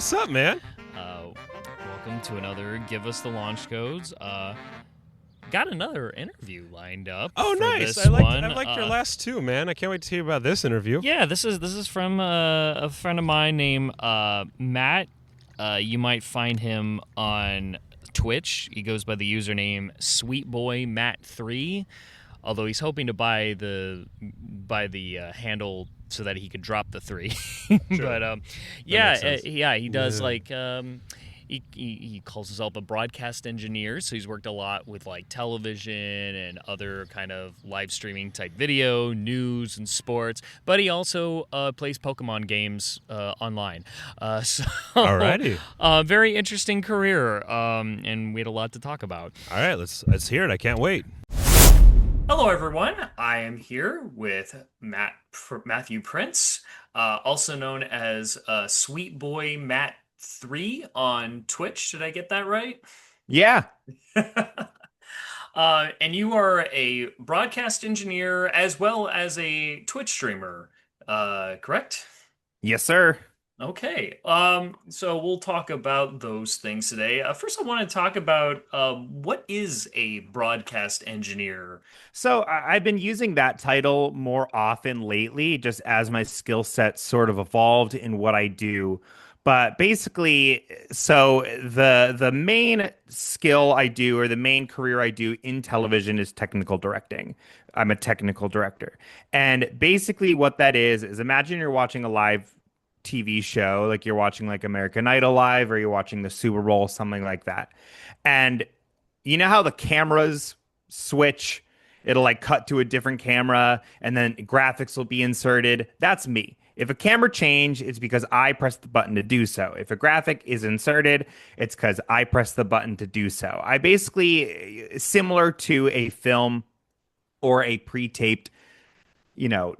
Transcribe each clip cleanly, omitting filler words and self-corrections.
what's up, man? Welcome to another Give Us the Launch Codes. Got another interview lined up Oh, for nice. this I liked one. I liked your last two, man. I can't wait to hear about this interview. Yeah, this is from a friend of mine named Matt. You might find him on Twitch. He goes by the username SweetBoyMatt3. Although he's hoping to buy the handle so that he could drop the 3. Sure. But he does he calls himself a broadcast engineer, so he's worked a lot with like television and other kind of live streaming type video, news and sports. But he also plays Pokemon games online. Alrighty. Very interesting career, and we had a lot to talk about. All right, let's hear it. I can't wait. Hello, everyone. I am here with Matthew Prince, also known as Sweet Boy Matt 3 on Twitch. Did I get that right? Yeah. And you are a broadcast engineer as well as a Twitch streamer, correct? Yes, sir. Okay. So we'll talk about those things today. First, I want to talk about what is a broadcast engineer? So I've been using that title more often lately, just as my skill set sort of evolved in what I do. But basically, so the main skill I do, or the main career I do in television, is technical directing. I'm a technical director. And basically what that is imagine you're watching a live TV show, like you're watching like American Idol live, or you're watching the Super Bowl, something like that. And you know how the cameras switch? It'll like cut to a different camera and then graphics will be inserted. That's me. If a camera change, it's because I pressed the button to do so. If a graphic is inserted, it's because I pressed the button to do so. I basically, similar to a film or a pre-taped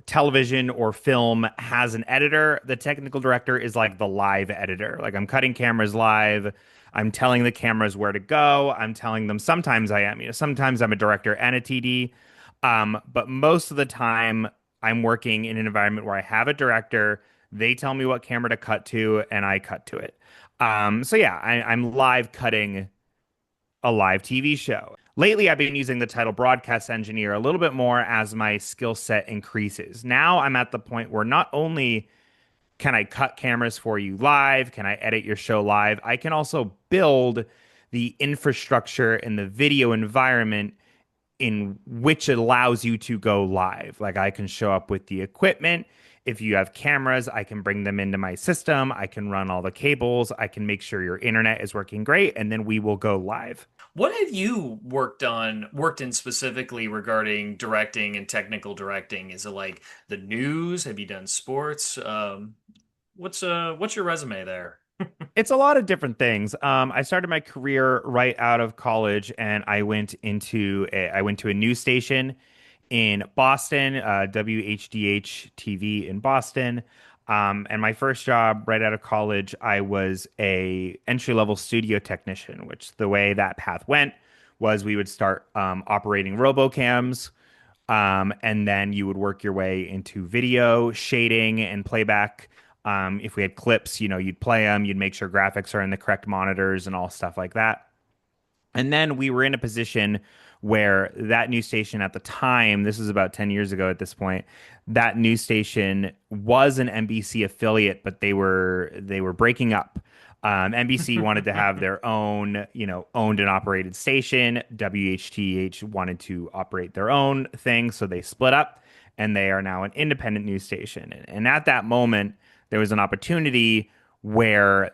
television or film has an editor. The technical director is like the live editor. Like I'm cutting cameras live. I'm telling the cameras where to go. I'm telling them sometimes I am, sometimes I'm a director and a TD. But most of the time I'm working in an environment where I have a director. They tell me what camera to cut to and I cut to it. So yeah, I'm live cutting a live TV show. Lately, I've been using the title broadcast engineer a little bit more as my skill set increases. Now I'm at the point where not only can I cut cameras for you live, can I edit your show live, I can also build the infrastructure and the video environment in which it allows you to go live. Like I can show up with the equipment. If you have cameras, I can bring them into my system. I can run all the cables. I can make sure your internet is working great, and then we will go live. What have you worked in specifically regarding directing and technical directing? Is it like the news? Have you done sports? What's your resume there? It's a lot of different things. I started my career right out of college, and I went to a news station in Boston, WHDH TV in Boston. And my first job right out of college, I was a entry-level studio technician, which the way that path went was we would start operating RoboCams, and then you would work your way into video shading and playback. If we had clips, you'd play them, you'd make sure graphics are in the correct monitors and all stuff like that. And then we were in a position where that news station at the time, this was about 10 years ago at this point, that news station was an NBC affiliate, but they were breaking up. NBC wanted to have their own, owned and operated station. WHTH wanted to operate their own thing, so they split up, and they are now an independent news station. And at that moment, there was an opportunity where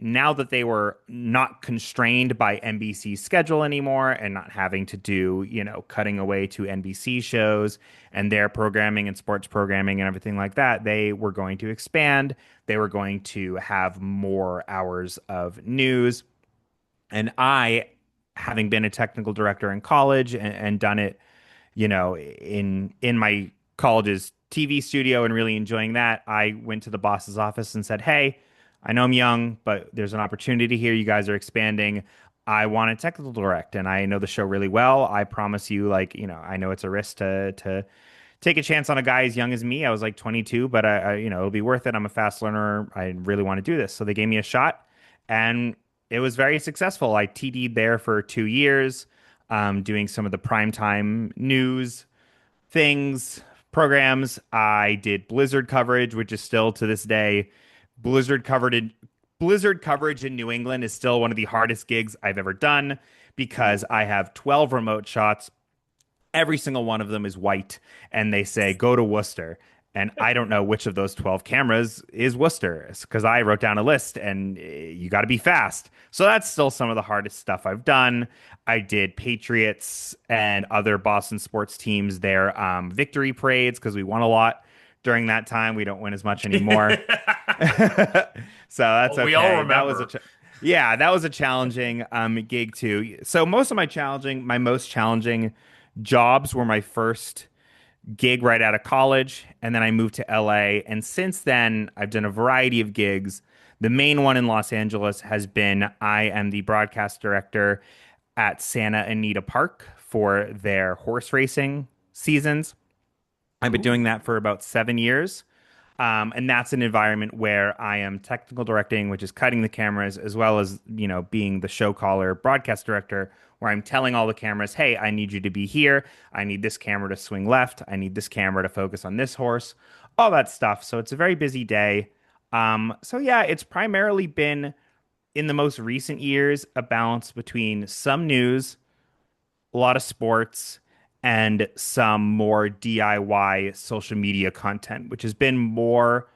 now that they were not constrained by NBC's schedule anymore and not having to do, cutting away to NBC shows and their programming and sports programming and everything like that, they were going to expand. They were going to have more hours of news. And I, having been a technical director in college and done it, in my college's TV studio and really enjoying that, I went to the boss's office and said, "Hey, I know I'm young, but there's an opportunity here. You guys are expanding. I want to technical direct, and I know the show really well. I promise you, I know it's a risk take a chance on a guy as young as me. I was like 22, but it'll be worth it. I'm a fast learner. I really want to do this. So they gave me a shot, and it was very successful. I TD'd there for 2 years, doing some of the primetime news things, programs. I did Blizzard coverage, which is still to this day, Blizzard covered in Blizzard coverage in New England is still one of the hardest gigs I've ever done because I have 12 remote shots. Every single one of them is white, and they say go to Worcester. And I don't know which of those 12 cameras is Worcester because I wrote down a list and you got to be fast. So that's still some of the hardest stuff I've done. I did Patriots and other Boston sports teams their victory parades because we won a lot during that time. We don't win as much anymore. So that's Well, okay. we all That was remember. yeah, that was a challenging gig too. So most of my most challenging jobs were my first gig right out of college, and then I moved to LA. And since then, I've done a variety of gigs. The main one in Los Angeles has been I am the broadcast director at Santa Anita Park for their horse racing seasons. I've been doing Ooh. that for about 7 years. And that's an environment where I am technical directing, which is cutting the cameras, as well as, being the show caller, broadcast director, where I'm telling all the cameras, hey, I need you to be here. I need this camera to swing left. I need this camera to focus on this horse, all that stuff. So it's a very busy day. So yeah, it's primarily been in the most recent years a balance between some news, a lot of sports, and some more DIY social media content, which has been more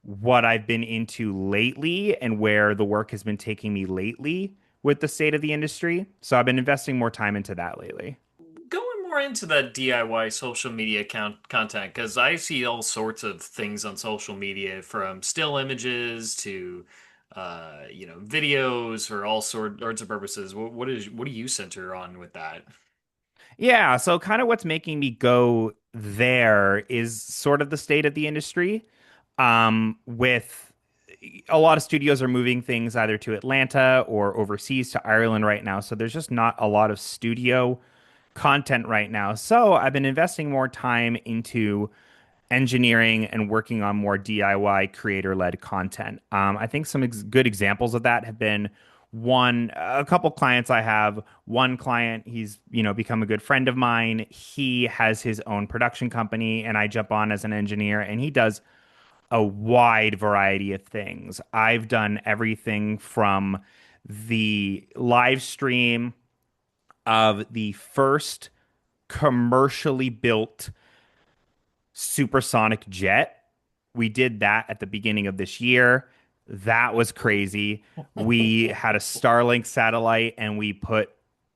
what I've been into lately and where the work has been taking me lately with the state of the industry. So I've been investing more time into that lately. Going more into that DIY social media content, because I see all sorts of things on social media from still images to videos for all sorts of purposes. What do you center on with that? Yeah, so kind of what's making me go there is sort of the state of the industry. With a lot of studios are moving things either to Atlanta or overseas to Ireland right now. So there's just not a lot of studio content right now. So I've been investing more time into engineering and working on more DIY creator-led content. I think some good examples of that have been a couple clients I have. One client, he's become a good friend of mine. He has his own production company, and I jump on as an engineer, and he does a wide variety of things. I've done everything from the live stream of the first commercially built supersonic jet. We did that at the beginning of this year. That was crazy. We had a Starlink satellite and we put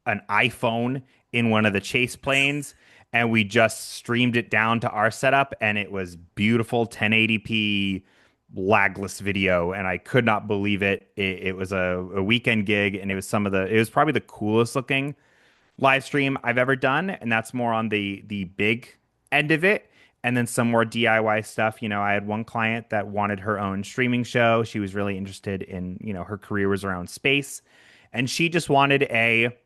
an iPhone in one of the chase planes and we just streamed it down to our setup and it was beautiful 1080p lagless video and I could not believe it. It was a weekend gig and it was probably the coolest looking live stream I've ever done, and that's more on the big end of it. And then some more DIY stuff. I had one client that wanted her own streaming show. She was really interested in, her career was around space, and she just wanted a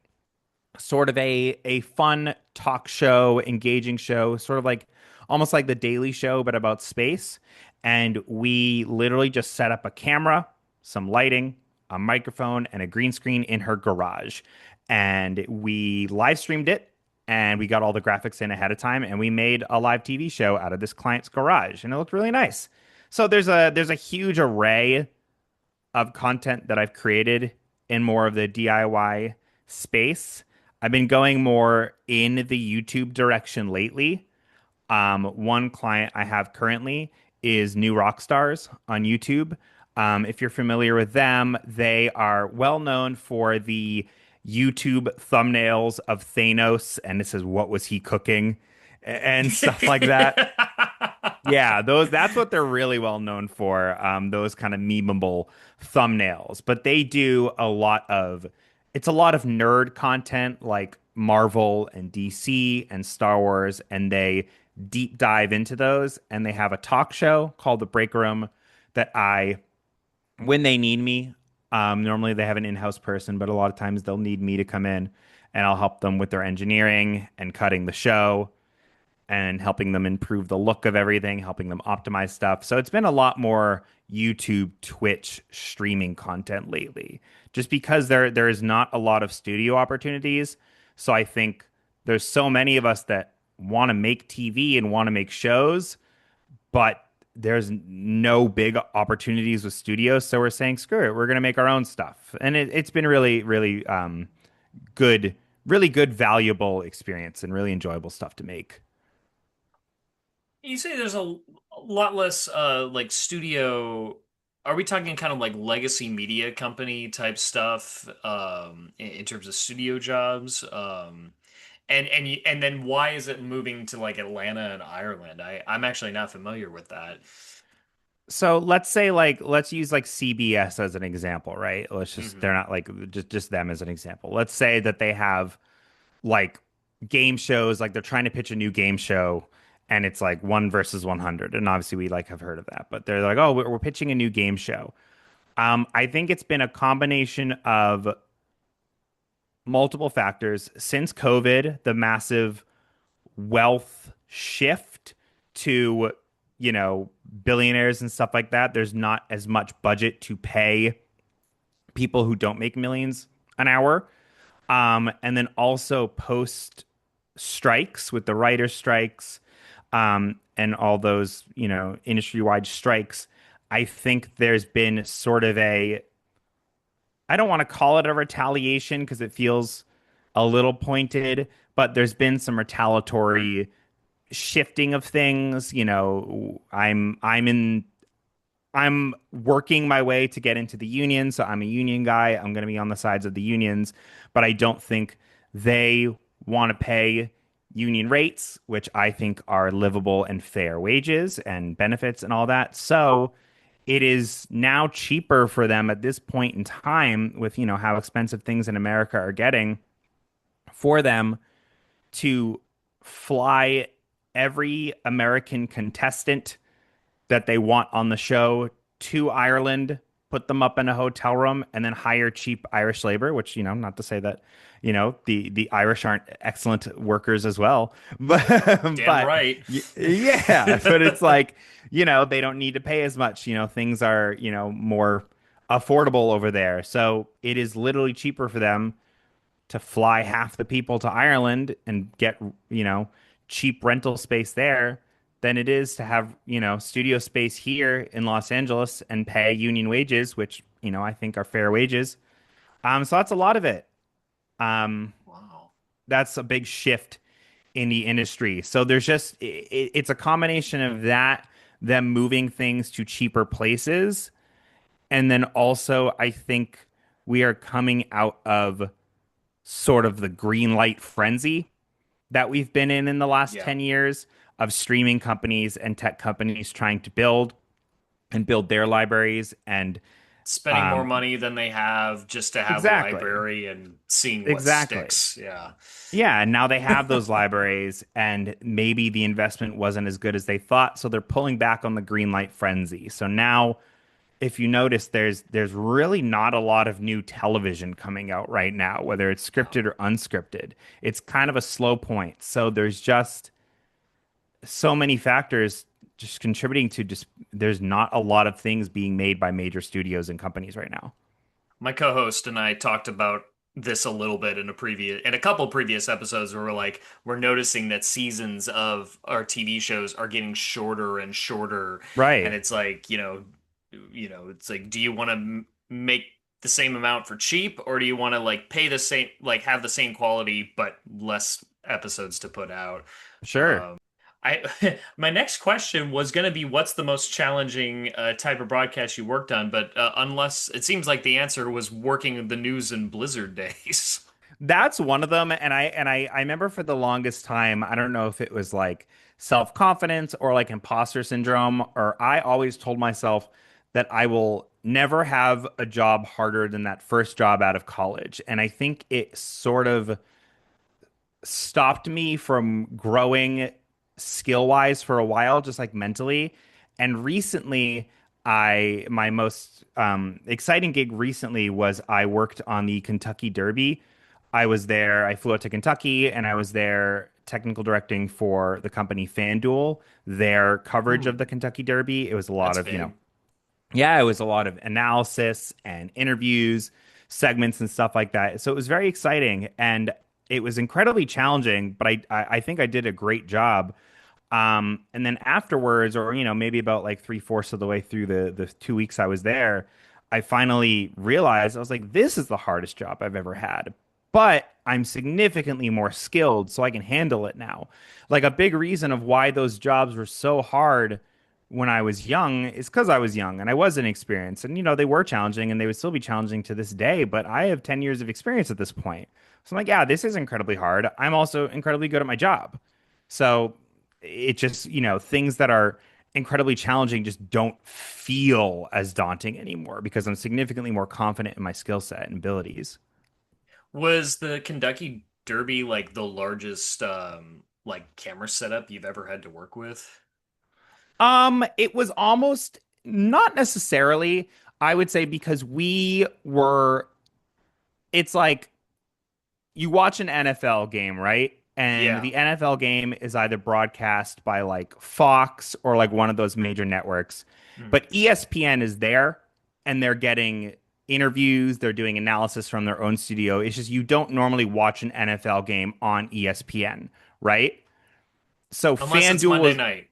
sort of a fun talk show, engaging show, sort of like almost like the Daily Show, but about space. And we literally just set up a camera, some lighting, a microphone, and a green screen in her garage. And we live streamed it and we got all the graphics in ahead of time and we made a live TV show out of this client's garage and it looked really nice. So there's a huge array of content that I've created in more of the DIY space. I've been going more in the YouTube direction lately. One client I have currently is New Rockstars on YouTube. If you're familiar with them, they are well known for the YouTube thumbnails of Thanos, and it says, "What was he cooking?" and stuff like that. Yeah, that's what they're really well known for. Those kind of memeable thumbnails. But they do it's a lot of nerd content like Marvel and DC and Star Wars, and they deep dive into those. And they have a talk show called The Break Room that when they need me, normally they have an in-house person, but a lot of times they'll need me to come in and I'll help them with their engineering and cutting the show and helping them improve the look of everything, helping them optimize stuff. So it's been a lot more YouTube, Twitch streaming content lately, just because there is not a lot of studio opportunities. So I think there's so many of us that want to make TV and want to make shows, but there's no big opportunities with studios. So we're saying, screw it, we're going to make our own stuff. And it's been really, really good, really good, valuable experience and really enjoyable stuff to make. You say there's a lot less like studio. Are we talking kind of like legacy media company type stuff in terms of studio jobs? And then why is it moving to like Atlanta and Ireland? I'm actually not familiar with that. So let's say let's use like CBS as an example, right? Let's just Hmm. they're not like just them as an example. Let's say that they have like game shows, like they're trying to pitch a new game show and it's like 1 versus 100. And obviously we like have heard of that, but they're like, oh, we're pitching a new game show. I think it's been a combination of multiple factors since COVID, the massive wealth shift to, billionaires and stuff like that. There's not as much budget to pay people who don't make millions an hour. And then also post strikes with the writer strikes, and all those, industry-wide strikes. I think there's been sort of I don't want to call it a retaliation because it feels a little pointed, but there's been some retaliatory shifting of things. I'm working my way to get into the union, so I'm a union guy. I'm going to be on the sides of the unions, but I don't think they want to pay union rates, which I think are livable and fair wages and benefits and all that. So it is now cheaper for them at this point in time with, how expensive things in America are getting for them to fly every American contestant that they want on the show to Ireland, put them up in a hotel room, and then hire cheap Irish labor, which, not to say that, the Irish aren't excellent workers as well. But Damn but right. yeah, but it's like, they don't need to pay as much. Things are, more affordable over there. So it is literally cheaper for them to fly half the people to Ireland and get, cheap rental space there than it is to have, studio space here in Los Angeles and pay union wages, which, I think are fair wages. So that's a lot of it. Um, Wow. that's a big shift in the industry. So there's just it's a combination of that, them moving things to cheaper places, and then also I think we are coming out of sort of the green light frenzy that we've been in the last Yeah. 10 years of streaming companies and tech companies trying to build their libraries and Spending more um money than they have just to have a exactly library and seeing what exactly sticks. Yeah. yeah, and now they have those libraries and maybe the investment wasn't as good as they thought, so they're pulling back on the green light frenzy. So now if you notice, there's really not a lot of new television coming out right now, whether it's scripted or unscripted. It's kind of a slow point. So there's just so many factors just contributing to just there's not a lot of things being made by major studios and companies right now. My co-host and I talked about this a little bit in a couple previous episodes where we're noticing that seasons of our TV shows are getting shorter and shorter, and Right. it's like, it's like, do you want to make the same amount for cheap, or do you want to like pay the same, like have the same quality but less episodes to put out? Sure. Um, I my next question was going to be what's the most challenging type of broadcast you worked on, but unless it seems like the answer was working the news in blizzard days. That's one of them. And I remember for the longest time, I don't know if it was like self-confidence or like imposter syndrome, or I always told myself that I will never have a job harder than that first job out of college. And I think it sort of stopped me from growing skill wise for a while, just like mentally. And recently, my most exciting gig recently was I worked on the Kentucky Derby. I was there, I flew out to Kentucky and I was there technical directing for the company FanDuel, their coverage of Ooh, the Kentucky Derby. It was a lot that's of, big. yeah, it was a lot of analysis and interviews, segments and stuff like that. So it was very exciting and it was incredibly challenging, but I think I did a great job. And then afterwards, or maybe about like three-fourths of the way through the 2 weeks I was there, I finally realized I was like, this is the hardest job I've ever had. But I'm significantly more skilled, so I can handle it now. Like a big reason of why those jobs were so hard when I was young is because I was young and I was inexperienced. And they were challenging and they would still be challenging to this day, but I have 10 years of experience at this point. So I'm like, yeah, this is incredibly hard. I'm also incredibly good at my job. So it just, things that are incredibly challenging just don't feel as daunting anymore because I'm significantly more confident in my skill set and abilities. Was the Kentucky Derby like the largest like camera setup you've ever had to work with? It was almost not necessarily, I would say, because it's like you watch an NFL game, right? And Yeah. the NFL game is either broadcast by like Fox or like one of those major networks. Mhm. But ESPN is there and they're getting interviews, they're doing analysis from their own studio. It's just you don't normally watch an NFL game on ESPN, right? So Unless it's FanDuel Monday was, night.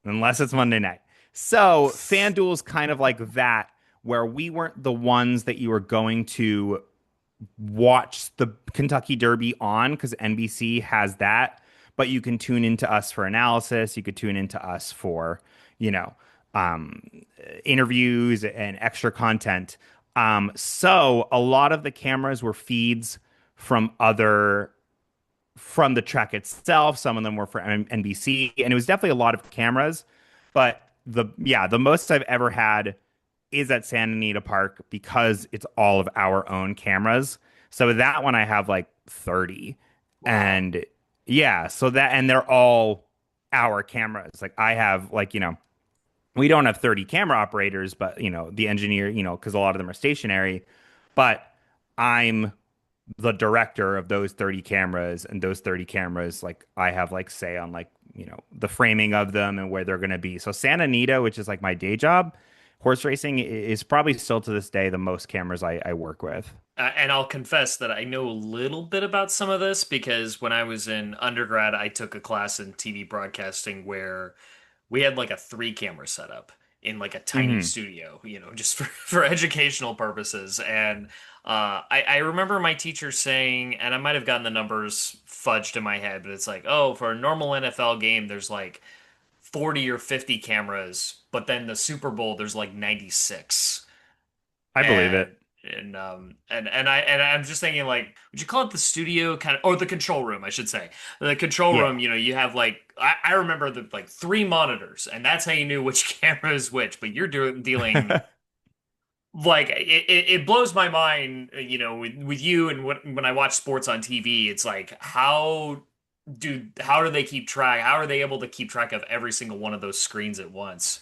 unless it's Monday night. So FanDuel's kind of like that, where we weren't the ones that you were going to watch the Kentucky Derby on because NBC has that, but you can tune into us for analysis. You could tune into us for, you know, um, interviews and extra content. So a lot of the cameras were feeds from from the track itself. Some of them were for NBC, and it was definitely a lot of cameras. But the most I've ever had is at Santa Anita Park because it's all of our own cameras. So with that one, I have like 30. Wow. And yeah, so that, and they're all our cameras. Like I have like, we don't have 30 camera operators, but the engineer, because a lot of them are stationary, but I'm the director of those 30 cameras and those 30 cameras, like I have like say on like, the framing of them and where they're going to be. So Santa Anita, which is like my day job, horse racing is probably still to this day the most cameras I work with. And I'll confess that I know a little bit about some of this because when I was in undergrad, I took a class in TV broadcasting where we had like a three camera setup in like a tiny Hmm. studio, just for educational purposes. And I remember my teacher saying, and I might have gotten the numbers fudged in my head, but it's like, oh, for a normal NFL game, there's like 40 or 50 cameras, but then the Super Bowl, there's like 96. I believe and it. and I'm just thinking like, would you call it the studio kind of or the control room, I should say. The control room, Yeah. you have like I remember the like three monitors, and that's how you knew which camera is which. But you're dealing like it blows my mind, with you and when I watch sports on TV, it's like how do they keep track? How are they able to keep track of every single one of those screens at once?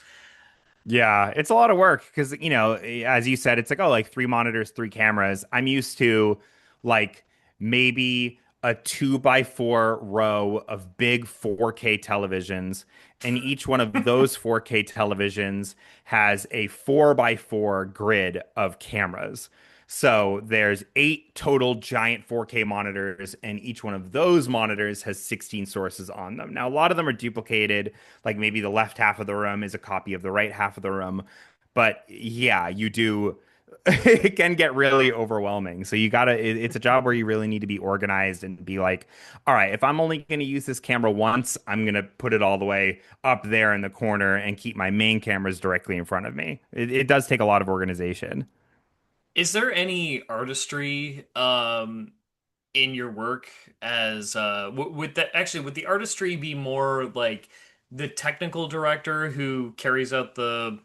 Yeah, it's a lot of work because, as you said, it's like, oh, like three monitors, three cameras. I'm used to like maybe a 2x4 row of big 4K televisions, and each one of those 4K televisions has a 4x4 grid of cameras. So there's eight total giant 4K monitors, and each one of those monitors has 16 sources on them. Now, a lot of them are duplicated, like maybe the left half of the room is a copy of the right half of the room. But yeah, you do. It can get really overwhelming. So it's a job where you really need to be organized and be like, all right, if I'm only going to use this camera once, I'm going to put it all the way up there in the corner and keep my main cameras directly in front of me. It does take a lot of organization. Is there any artistry in your work as would that actually would the artistry be more like the technical director who carries out the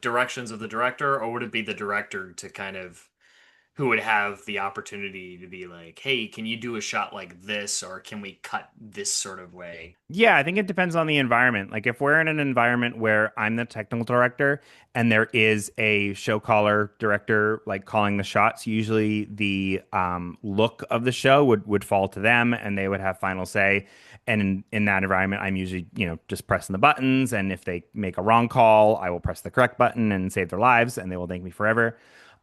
directions of the director, or would it be the director to kind of who would have the opportunity to be like, hey, can you do a shot like this, or can we cut this sort of way? Yeah, I think it depends on the environment. Like if we're in an environment where I'm the technical director and there is a show caller director like calling the shots, usually the look of the show would fall to them and they would have final say. And in that environment, I'm usually, just pressing the buttons. And if they make a wrong call, I will press the correct button and save their lives and they will thank me forever.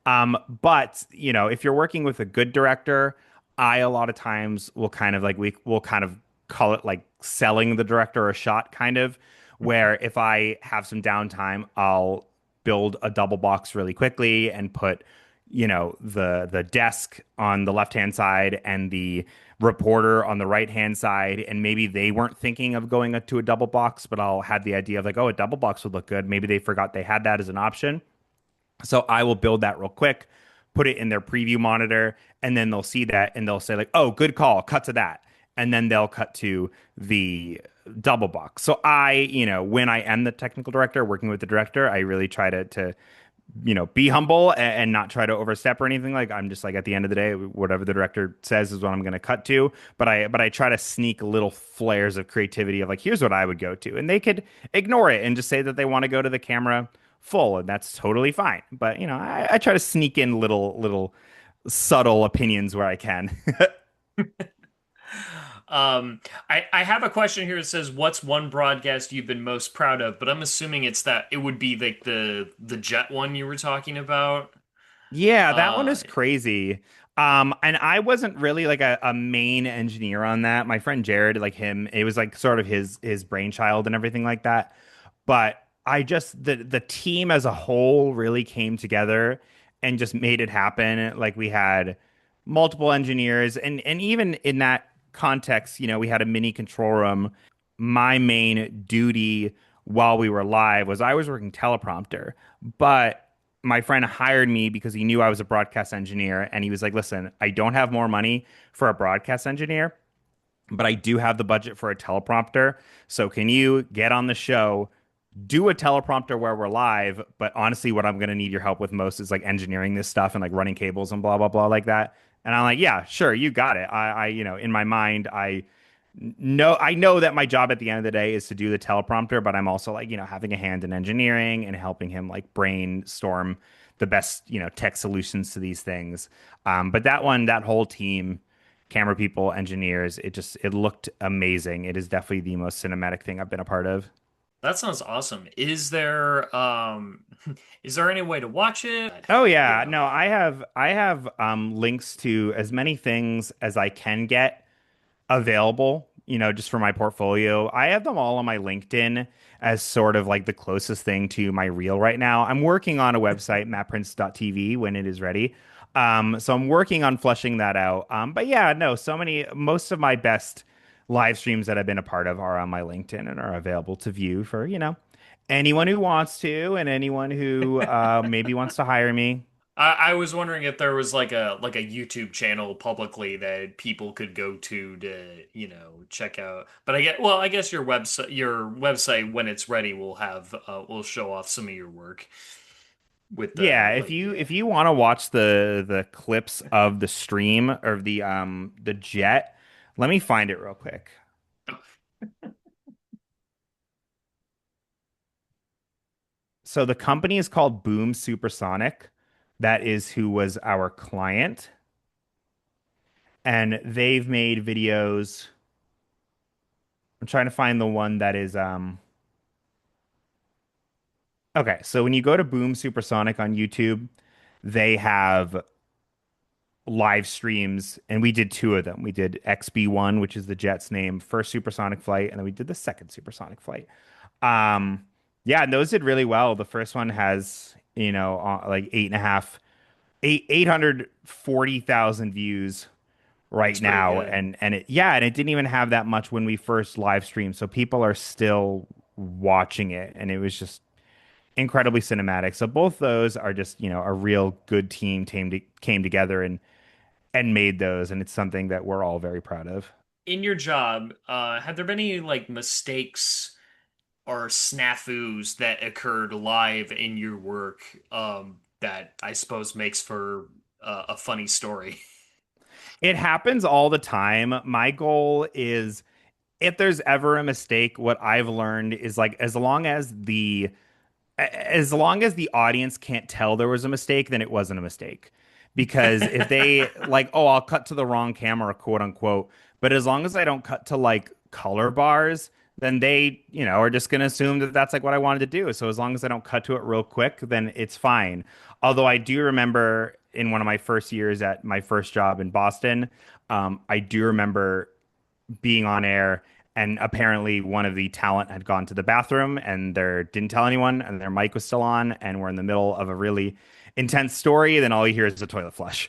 But if you're working with a good director, I a lot of times will kind of like we will kind of call it like selling the director a shot, kind of, where if I have some downtime, I'll build a double box really quickly and put, the desk on the left hand side and the reporter on the right hand side, and maybe they weren't thinking of going to a double box, but I'll have the idea of like, oh, a double box would look good. Maybe they forgot they had that as an option. So I will build that real quick, put it in their preview monitor, and then they'll see that and they'll say like, "Oh, good call, cut to that." And then they'll cut to the double box. So when I am the technical director working with the director, I really try to be humble and not try to overstep or anything. Like I'm just like at the end of the day, whatever the director says is what I'm going to cut to. But I try to sneak little flares of creativity of like, here's what I would go to, and they could ignore it and just say that they want to go to the camera full, and that's totally fine. But I try to sneak in little subtle opinions where I can. I have a question here that says, "What's one broadcast you've been most proud of?" But I'm assuming it's that it would be like the jet one you were talking about. Yeah, that one Uh, is crazy. And I wasn't really like a main engineer on that. My friend Jared, like him, it was like sort of his brainchild and everything like that. But I just the team as a whole really came together and just made it happen. Like we had multiple engineers and even in that context, we had a mini control room. My main duty while we were live was I was working teleprompter, but my friend hired me because he knew I was a broadcast engineer and he was like, "Listen, I don't have more money for a broadcast engineer, but I do have the budget for a teleprompter. So can you get on the show, do a teleprompter where we're live, but honestly, what I'm going to need your help with most is like engineering this stuff and like running cables and blah, blah, blah, like that." And I'm like, "Yeah, sure, you got it." In my mind, I know that my job at the end of the day is to do the teleprompter, but I'm also like, having a hand in engineering and helping him like brainstorm the best, tech solutions to these things. But that whole team, camera people, engineers, it looked amazing. It is definitely the most cinematic thing I've been a part of. that sounds awesome. Is there any way to watch it? Oh You yeah, know. no, I have links to as many things as I can get available, just for my portfolio. I have them all on my LinkedIn as sort of like the closest thing to my reel right now. I'm working on a website, mattprince.tv, when it is ready. So I'm working on fleshing that out. But yeah, no, most of my best live streams that I've been a part of are on my LinkedIn and are available to view for, anyone who wants to and anyone who maybe wants to hire me. I was wondering if there was like a YouTube channel publicly that people could go to check out. But I guess your website when it's ready will show off some of your work with Yeah, the if like you yeah. if you want to watch the clips of the stream or the jet, let me find it real quick. So the company is called Boom Supersonic. That is who was our client, and they've made videos. I'm trying to find the one that is okay. So when you go to Boom Supersonic on YouTube, they have live streams, and we did two of them. We did XB1, which is the jet's name, first supersonic flight, and then we did the second supersonic flight. Um, yeah, and those did really well. The first one has, like 840,000 views That's right pretty now, good. and it didn't even have that much when we first live streamed. So people are still watching it, and it was just incredibly cinematic. So both those are just, a real good team came together and made those, and it's something that we're all very proud of. In your job, have there been any like mistakes or snafus that occurred live in your work that I suppose makes for a funny story. It happens all the time. My goal is if there's ever a mistake, what I've learned is like as long as the audience can't tell there was a mistake, then it wasn't a mistake. Because if they like, oh, I'll cut to the wrong camera, quote unquote, but as long as I don't cut to like color bars, then they, are just going to assume that that's like what I wanted to do. So as long as I don't cut to it real quick, then it's fine. Although I do remember in one of my first years at my first job in Boston, I do remember being on air and apparently one of the talent had gone to the bathroom and they didn't tell anyone and their mic was still on and we're in the middle of a really intense story, then all you hear is a toilet flush.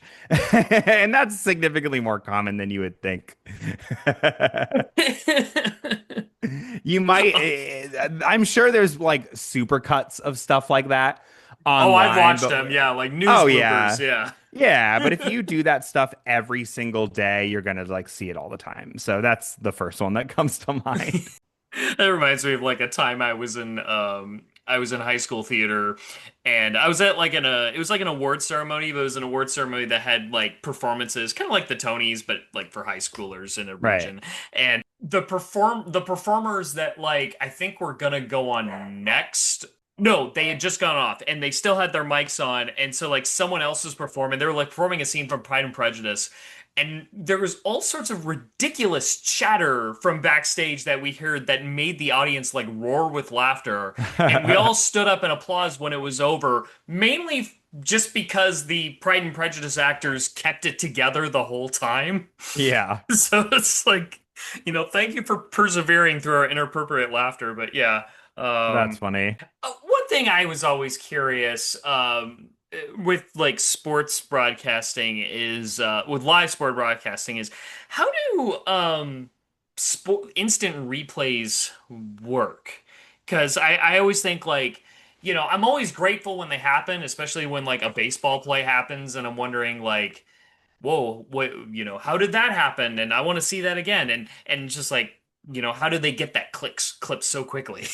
And that's significantly more common than you would think. You might I'm sure there's like super cuts of stuff like that Oh, I've online, watched but them. Yeah, like news oh bloopers. yeah. Yeah. Yeah, but if you do that stuff every single day, you're gonna like see it all the time. So that's the first one that comes to mind. That reminds me of like a time I was in high school theater and I was at like it was like an award ceremony, but it was an award ceremony that had like performances, kind of like the Tonys, but like for high schoolers in a Right. region. And the performers that like I think were gonna go on next. No, they had just gone off and they still had their mics on. And so like someone else was performing. They were like performing a scene from Pride and Prejudice. And there was all sorts of ridiculous chatter from backstage that we heard that made the audience like roar with laughter. And we all stood up and applauded when it was over, mainly just because the Pride and Prejudice actors kept it together the whole time. Yeah, So it's like, thank you for persevering through our inappropriate laughter. But yeah, that's funny. one thing I was always curious with like sports broadcasting is with live sport broadcasting is how do instant replays work? Because I always think like I'm always grateful when they happen, especially when like a baseball play happens, and I'm wondering like, whoa, what how did that happen? And I want to see that again, and just like how did they get that clip so quickly?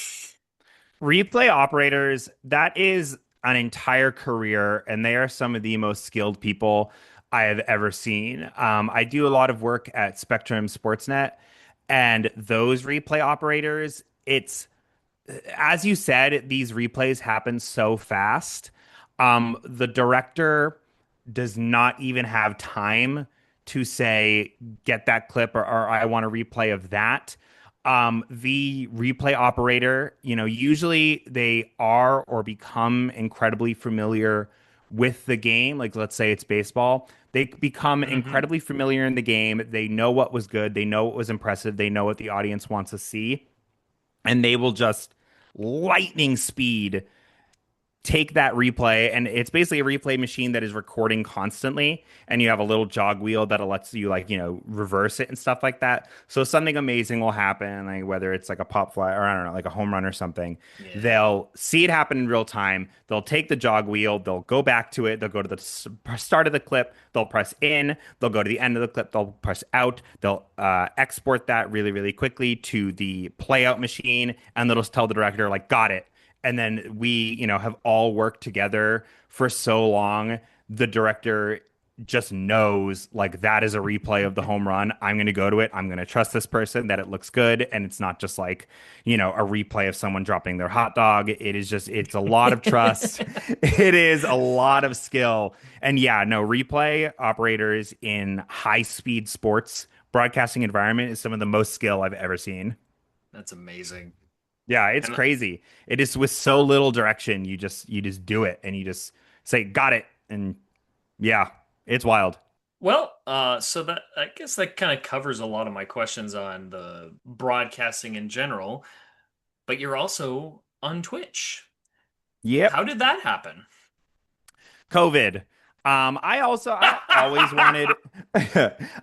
Replay operators, that is an entire career, and they are some of the most skilled people I have ever seen. I do a lot of work at Spectrum Sportsnet, and those replay operators, it's as you said, these replays happen so fast. The director does not even have time to say, get that clip or I want a replay of that. The replay operator, usually they are or become incredibly familiar with the game. Like, let's say it's baseball. They become Hmm. incredibly familiar in the game. They know what was good. They know what was impressive. They know what the audience wants to see. And they will just lightning speed take that replay, and it's basically a replay machine that is recording constantly, and you have a little jog wheel that lets you like reverse it and stuff like that. So something amazing will happen, like whether it's like a pop fly or I don't know, like a home run or something. Yeah. They'll see it happen in real time. They'll take the jog wheel, they'll go back to it, they'll go to the start of the clip, they'll press in, they'll go to the end of the clip, they'll press out, they'll export that really really quickly to the play out machine, and they'll just tell the director like, got it. And then we, have all worked together for so long. The director just knows like that is a replay of the home run. I'm going to go to it. I'm going to trust this person that it looks good. And it's not just like, a replay of someone dropping their hot dog. It is just, it's a lot of trust. It is a lot of skill. And yeah, no, replay operators in high speed sports broadcasting environment is some of the most skill I've ever seen. That's amazing. Yeah, it's And crazy. It is with so little direction. You just do it and you just say, got it. And yeah, it's wild. well, so that I guess that kind of covers a lot of my questions on the broadcasting in general, but you're also on Twitch. Yep. How did that happen? COVID. I always wanted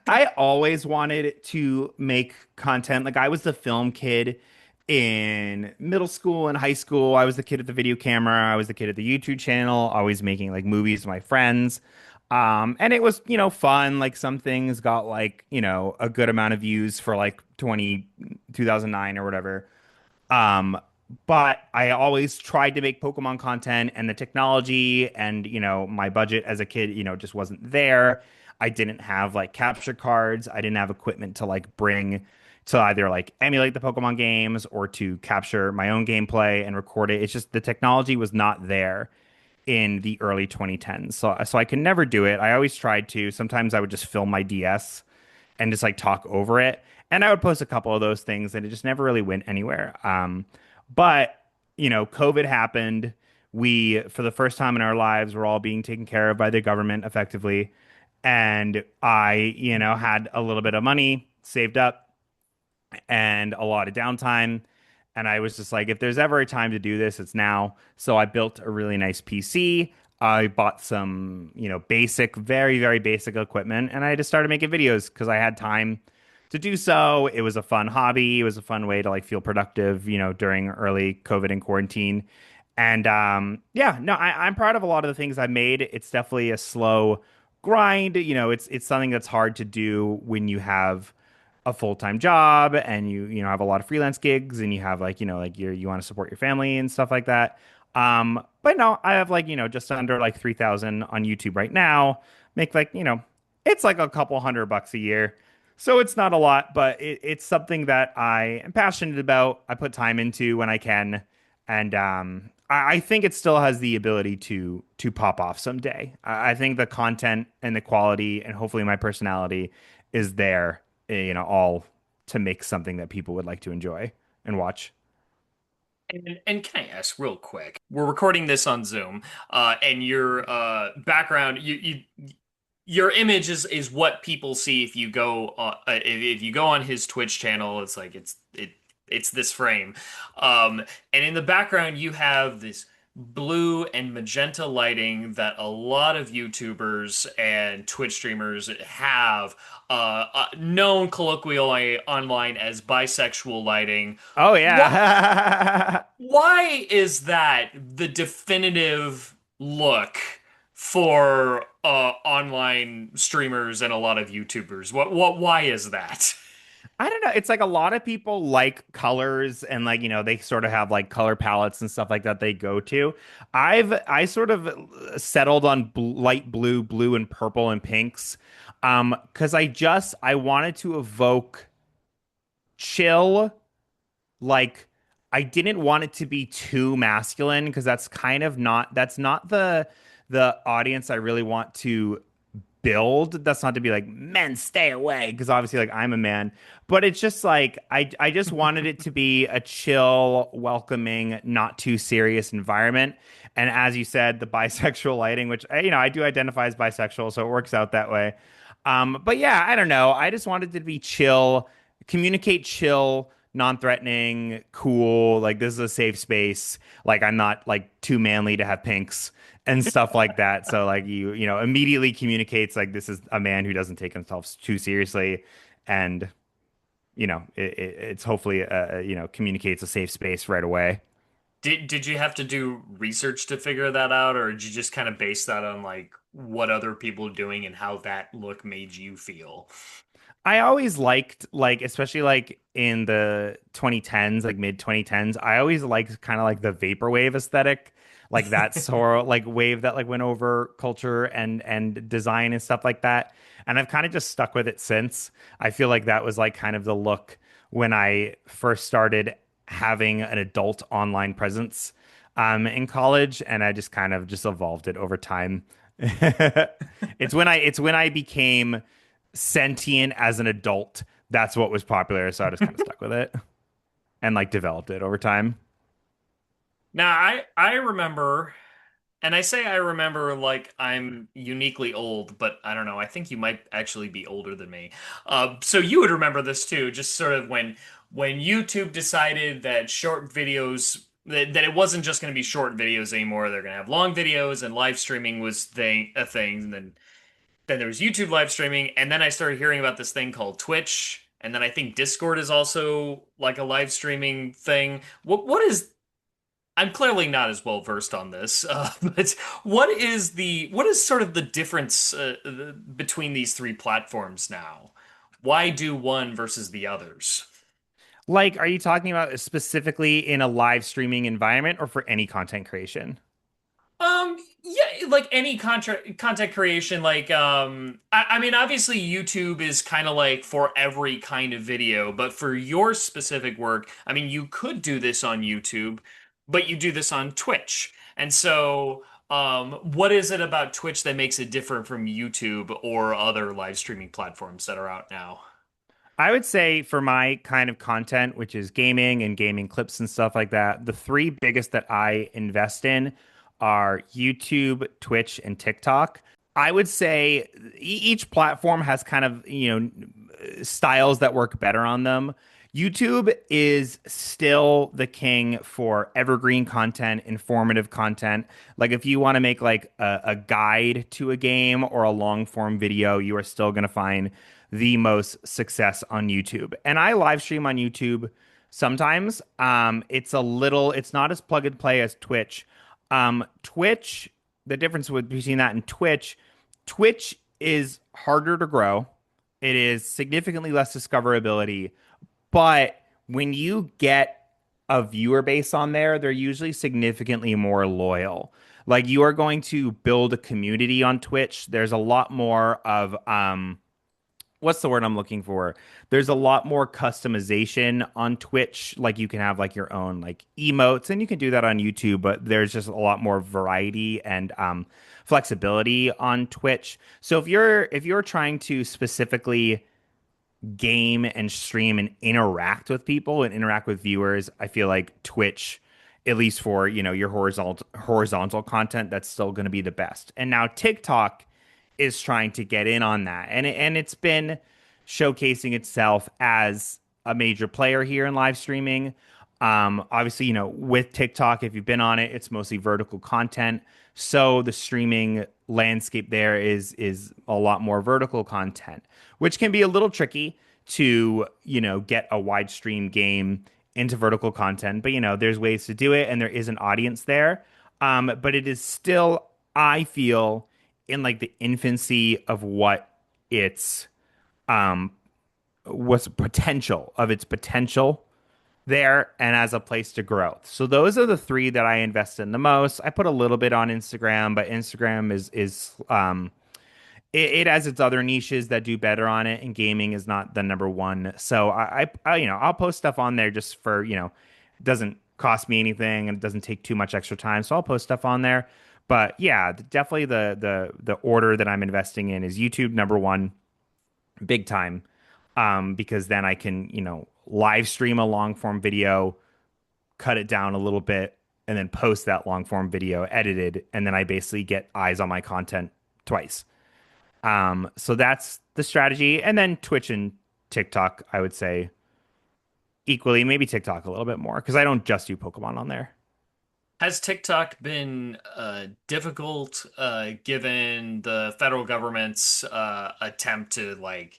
I always wanted to make content. Like I was the film kid in middle school and high school. I was the kid at the video camera. I was the kid at the YouTube channel, always making like movies with my friends. And it was, fun. Like some things got like, a good amount of views for like 2009 or whatever. Um, but I always tried to make Pokemon content, and the technology and, my budget as a kid, just wasn't there. I didn't have like capture cards. I didn't have equipment to like bring to either like emulate the Pokemon games or to capture my own gameplay and record it. It's just the technology was not there in the early 2010s. So I could never do it. I always tried to. Sometimes I would just film my DS and just like talk over it. And I would post a couple of those things and it just never really went anywhere. But COVID happened. We, for the first time in our lives, were all being taken care of by the government effectively. And I, had a little bit of money saved up and a lot of downtime. And I was just like, if there's ever a time to do this, it's now. So I built a really nice PC. I bought some, basic, very, very basic equipment, and I just started making videos because I had time to do so. It was a fun hobby. It was a fun way to like feel productive, during early COVID and quarantine. And yeah, no, I'm proud of a lot of the things I made. It's definitely a slow grind. It's something that's hard to do when you have a full-time job and you have a lot of freelance gigs and you have like like you want to support your family and stuff like that. But no, I have like just under like 3,000 on YouTube right now. Make like it's like a couple $100 a year, so it's not a lot, but it's something that I am passionate about. I put time into when I can, and I think it still has the ability to pop off someday. I think the content and the quality and hopefully my personality is there, all to make something that people would like to enjoy and watch. And can I ask real quick? We're recording this on Zoom, and your background, your image is what people see if you go if you go on his Twitch channel. It's like it's this frame, and in the background you have this blue and magenta lighting that a lot of YouTubers and Twitch streamers have, known colloquially online as bisexual lighting. Oh What yeah. why is that the definitive look for online streamers and a lot of YouTubers? Why is that? I don't know. It's like a lot of people like colors and like, they sort of have like color palettes and stuff like that they go to. I sort of settled on light blue, blue and purple and pinks. 'Cause I wanted to evoke chill. Like I didn't want it to be too masculine because that's not the audience I really want to build. That's not to be like men stay away because obviously like I'm a man, but it's just like I just wanted it to be a chill, welcoming, not too serious environment. And as you said, the bisexual lighting, which I do identify as bisexual, so it works out that way. But yeah, I don't know. I just wanted it to be chill, communicate chill, non-threatening, cool. Like this is a safe space. Like I'm not like too manly to have pinks and stuff like that. So like immediately communicates like this is a man who doesn't take himself too seriously, and it's hopefully communicates a safe space right away. Did you have to do research to figure that out, or did you just kind of base that on like what other people are doing and how that look made you feel? I always liked like especially like in the 2010s, like mid 2010s, I always liked kind of like the vaporwave aesthetic, like that sort of like wave that like went over culture and design and stuff like that. And I've kind of just stuck with it since. I feel like that was like kind of the look when I first started having an adult online presence in college, and I just kind of just evolved it over time. It's when I became sentient as an adult. That's what was popular, so I just kind of stuck with it and like developed it over time. Now, I remember, and I say I remember like I'm uniquely old, but I don't know. I think you might actually be older than me. So you would remember this too, just sort of when YouTube decided that short videos that it wasn't just going to be short videos anymore. They're going to have long videos, and live streaming was a thing. And then there was YouTube live streaming, and then I started hearing about this thing called Twitch, and then I think Discord is also like a live streaming thing. What is I'm clearly not as well versed on this, but what is sort of the difference between these three platforms now? Why do one versus the others? Like, are you talking about specifically in a live streaming environment or for any content creation? Yeah, like any content creation, like I mean, obviously YouTube is kind of like for every kind of video, but for your specific work, I mean, you could do this on YouTube, but you do this on Twitch. And so, what is it about Twitch that makes it different from YouTube or other live streaming platforms that are out now? I would say for my kind of content, which is gaming and gaming clips and stuff like that, the three biggest that I invest in are YouTube, Twitch, and TikTok. I would say each platform has kind of, styles that work better on them. YouTube is still the king for evergreen content, informative content. Like if you want to make like a guide to a game or a long form video, you are still going to find the most success on YouTube. And I live stream on YouTube sometimes. It's not as plug and play as Twitch. Twitch, the difference between that and Twitch is harder to grow. It is significantly less discoverability, but when you get a viewer base on there, they're usually significantly more loyal. Like you are going to build a community on Twitch. There's a lot more of what's the word I'm looking for? There's a lot more customization on Twitch. Like you can have like your own like emotes, and you can do that on YouTube, but there's just a lot more variety and flexibility on Twitch. So if you're trying to specifically game and stream and interact with people and interact with viewers, I feel like Twitch, at least for, your horizontal content, that's still going to be the best. And now TikTok is trying to get in on that. And it's been showcasing itself as a major player here in live streaming. Obviously, with TikTok, if you've been on it, it's mostly vertical content. So the streaming landscape there is a lot more vertical content, which can be a little tricky to, get a wide stream game into vertical content. But there's ways to do it, and there is an audience there. But it is still, I feel, in like the infancy of its um what's its potential there and as a place to grow. So those are the three that I invest in the most. I put a little bit on Instagram, but Instagram it has its other niches that do better on it, and gaming is not the number one. So I'll post stuff on there just for, it doesn't cost me anything and it doesn't take too much extra time. So I'll post stuff on there. But yeah, definitely the order that I'm investing in is YouTube number one, big time. Because then I can, live stream a long form video, cut it down a little bit, and then post that long form video edited, and then I basically get eyes on my content twice. So that's the strategy. And then Twitch and TikTok, I would say equally, maybe TikTok a little bit more because I don't just do Pokemon on there. Has TikTok been difficult given the federal government's attempt to like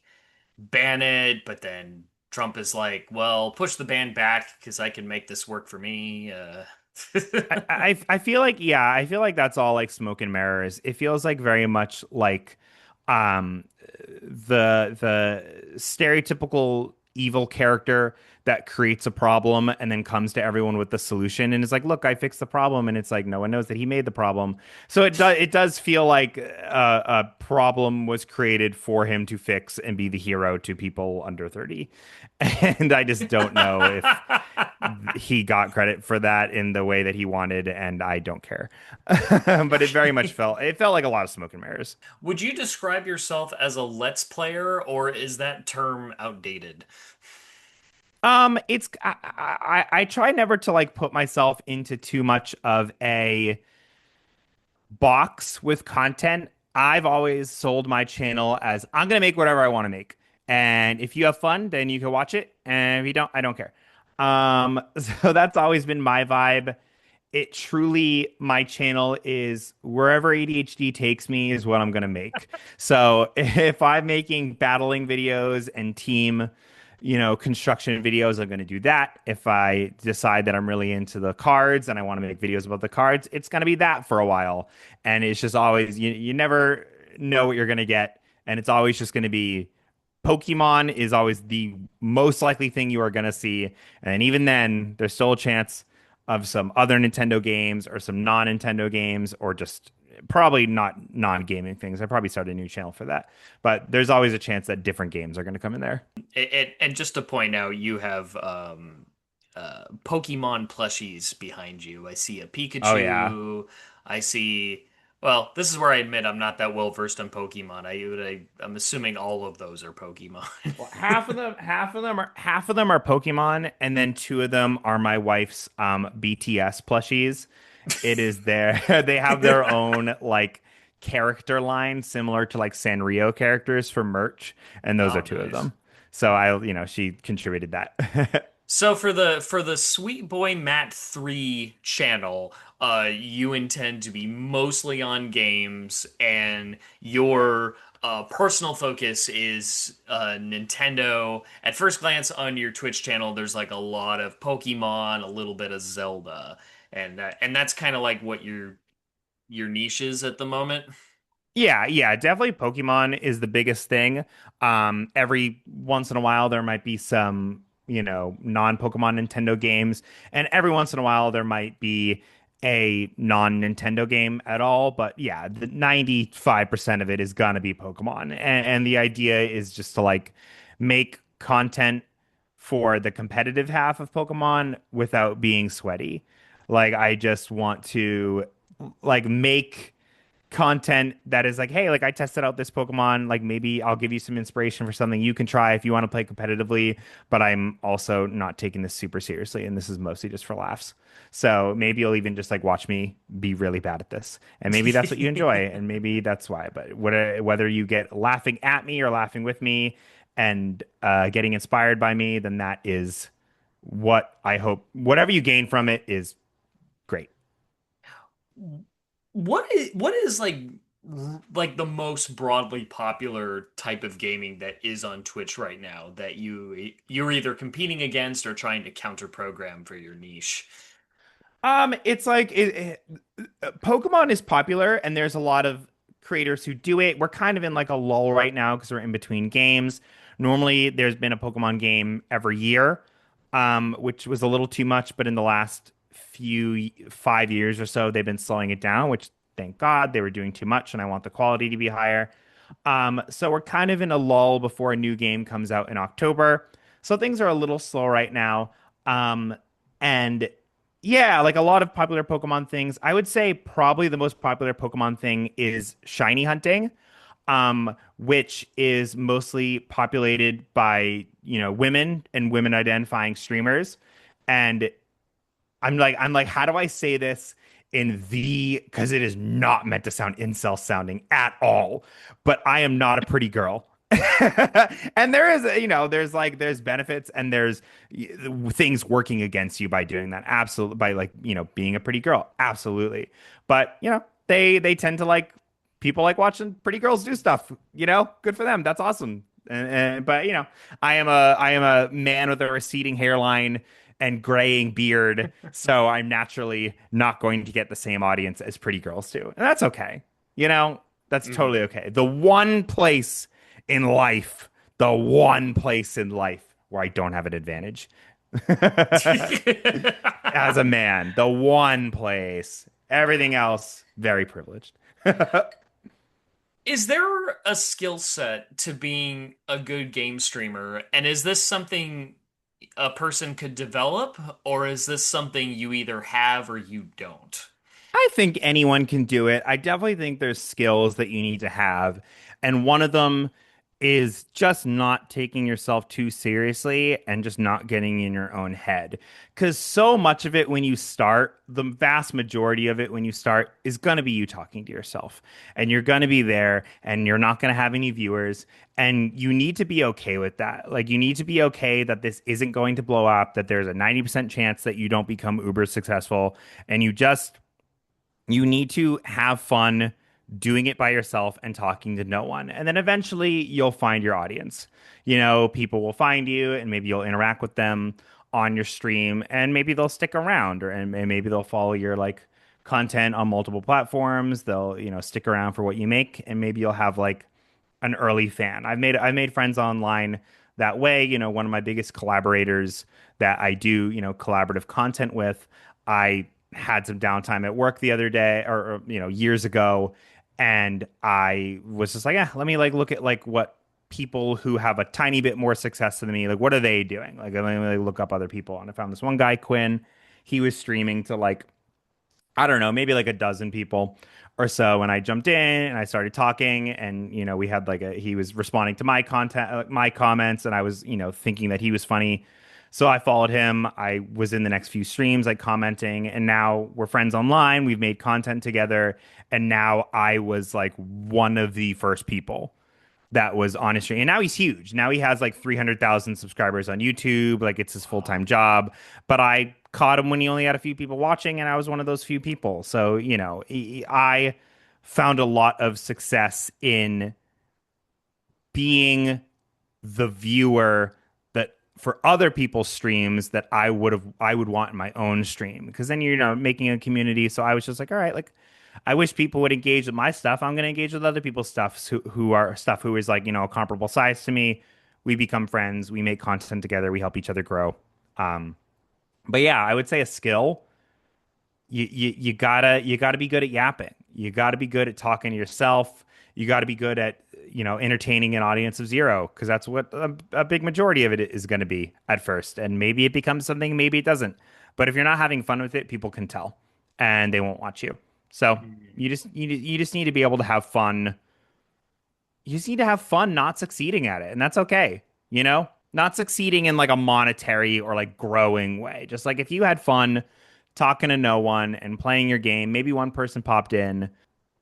ban it, but then Trump is like, well, push the ban back because I can make this work for me. I feel like, yeah, I feel like that's all like smoke and mirrors. It feels like very much like um the stereotypical evil character that creates a problem and then comes to everyone with the solution and is like, look, I fixed the problem. And it's like no one knows that he made the problem. So it does feel like a problem was created for him to fix and be the hero to people under 30. And I just don't know if he got credit for that in the way that he wanted, and I don't care. But it felt like a lot of smoke and mirrors. Would you describe yourself as a Let's Player, or is that term outdated? I try never to like put myself into too much of a box with content. I've always sold my channel as I'm gonna make whatever I want to make. And if you have fun, then you can watch it. And if you don't, I don't care. So that's always been my vibe. It truly, my channel is wherever ADHD takes me is what I'm gonna make. So if I'm making battling videos and team, construction videos, I'm gonna do that. If I decide that I'm really into the cards and I want to make videos about the cards, it's gonna be that for a while. And it's just always you never know what you're gonna get, and it's always just gonna be Pokemon is always the most likely thing you are going to see. And even then, there's still a chance of some other Nintendo games or some non-Nintendo games or just probably not non-gaming things. I probably start a new channel for that. But there's always a chance that different games are going to come in there. And just to point out, you have Pokemon plushies behind you. I see a Oh yeah. Pikachu. I see. Well, this is where I admit I'm not that well versed on Pokemon. I'm assuming all of those are Pokemon. Well, half of them are Pokemon, and then two of them are my wife's BTS plushies. It is their they have their own like character line similar to like Sanrio characters for merch, and those Oh, are two of nice. them. So she contributed that. So for the Sweet Boy Matt 3 channel, you intend to be mostly on games, and your personal focus is Nintendo. At first glance on your Twitch channel, there's like a lot of Pokemon, a little bit of Zelda, and that's kind of like what your niche is at the moment. Yeah, yeah, definitely Pokemon is the biggest thing. Every once in a while there might be some, non-Pokemon Nintendo games, and every once in a while there might be a non-Nintendo game at all, but yeah, the 95% of it is gonna be Pokemon. And the idea is just to like make content for the competitive half of Pokemon without being sweaty. Like I just want to like make content that is like, hey, like I tested out this Pokemon, like maybe I'll give you some inspiration for something you can try if you want to play competitively, but I'm also not taking this super seriously and this is mostly just for laughs. So maybe you'll even just like watch me be really bad at this. And maybe that's what you enjoy and maybe that's why. But whether you get laughing at me or laughing with me and getting inspired by me, then that is what I hope whatever you gain from it is great. What is like the most broadly popular type of gaming that is on Twitch right now that you're either competing against or trying to counter program for your niche? It's like Pokemon is popular, and there's a lot of creators who do it. We're kind of in like a lull right now because we're in between games. Normally, there's been a Pokemon game every year, which was a little too much, but in the last 5 years or so, they've been slowing it down, which thank God they were doing too much, and I want the quality to be higher. So we're kind of in a lull before a new game comes out in October. So things are a little slow right now. And yeah, like a lot of popular Pokemon things. I would say probably the most popular Pokemon thing is shiny hunting, which is mostly populated by, women and women identifying streamers. And I'm like, how do I say this because it is not meant to sound incel sounding at all, but I am not a pretty girl. And there is, there's benefits and there's things working against you by doing that. Absolutely. By like, being a pretty girl. Absolutely. But, they tend to like people like watching pretty girls do stuff, good for them. That's awesome. But, I am a man with a receding hairline and graying beard, so I'm naturally not going to get the same audience as pretty girls do. And that's okay. That's totally Mhm. okay. In life, the one place in life where I don't have an advantage as a man, the one place. Everything else, very privileged. Is there a skill set to being a good game streamer? And is this something a person could develop, or is this something you either have or you don't? I think anyone can do it. I definitely think there's skills that you need to have. And one of them is just not taking yourself too seriously and just not getting in your own head. Because so much of it when you start, the vast majority of it when you start is going to be you talking to yourself. And you're going to be there and you're not going to have any viewers. And you need to be okay with that. Like, you need to be okay that this isn't going to blow up, that there's a 90% chance that you don't become uber successful. And you need to have fun doing it by yourself and talking to no one. And then eventually you'll find your audience. People will find you and maybe you'll interact with them on your stream and maybe they'll stick around and maybe they'll follow your like content on multiple platforms. They'll, stick around for what you make and maybe you'll have like an early fan. I've made friends online that way. One of my biggest collaborators that I do, collaborative content with. I had some downtime at work the other day or years ago, and I was just like, yeah, let me like look at like what people who have a tiny bit more success than me, like what are they doing? Like let me like, look up other people, and I found this one guy, Quinn. He was streaming to like I don't know, maybe like a dozen people or so. And I jumped in and I started talking, and we had like he was responding to my content, my comments, and I was thinking that he was funny. So I followed him. I was in the next few streams, like commenting, and now we're friends online. We've made content together, and now I was like one of the first people that was on his stream. And now he's huge. Now he has like 300,000 subscribers on YouTube. Like it's his full-time job. But I caught him when he only had a few people watching, and I was one of those few people. So, I found a lot of success in being the viewer that for other people's streams that I would want in my own stream, because then you're making a community. So I was just like, all right, like I wish people would engage with my stuff. I'm going to engage with other people's stuff who is like a comparable size to me. We become friends. We make content together. We help each other grow. Um, but yeah, I would say a skill. You gotta be good at yapping. You gotta be good at talking to yourself. You gotta be good at entertaining an audience of zero, because that's what a big majority of it is going to be at first. And maybe it becomes something, maybe it doesn't. But if you're not having fun with it, people can tell, and they won't watch you. So you just need to be able to have fun. You just need to have fun not succeeding at it, and that's okay. Not succeeding in like a monetary or like growing way. Just like if you had fun talking to no one and playing your game, maybe one person popped in.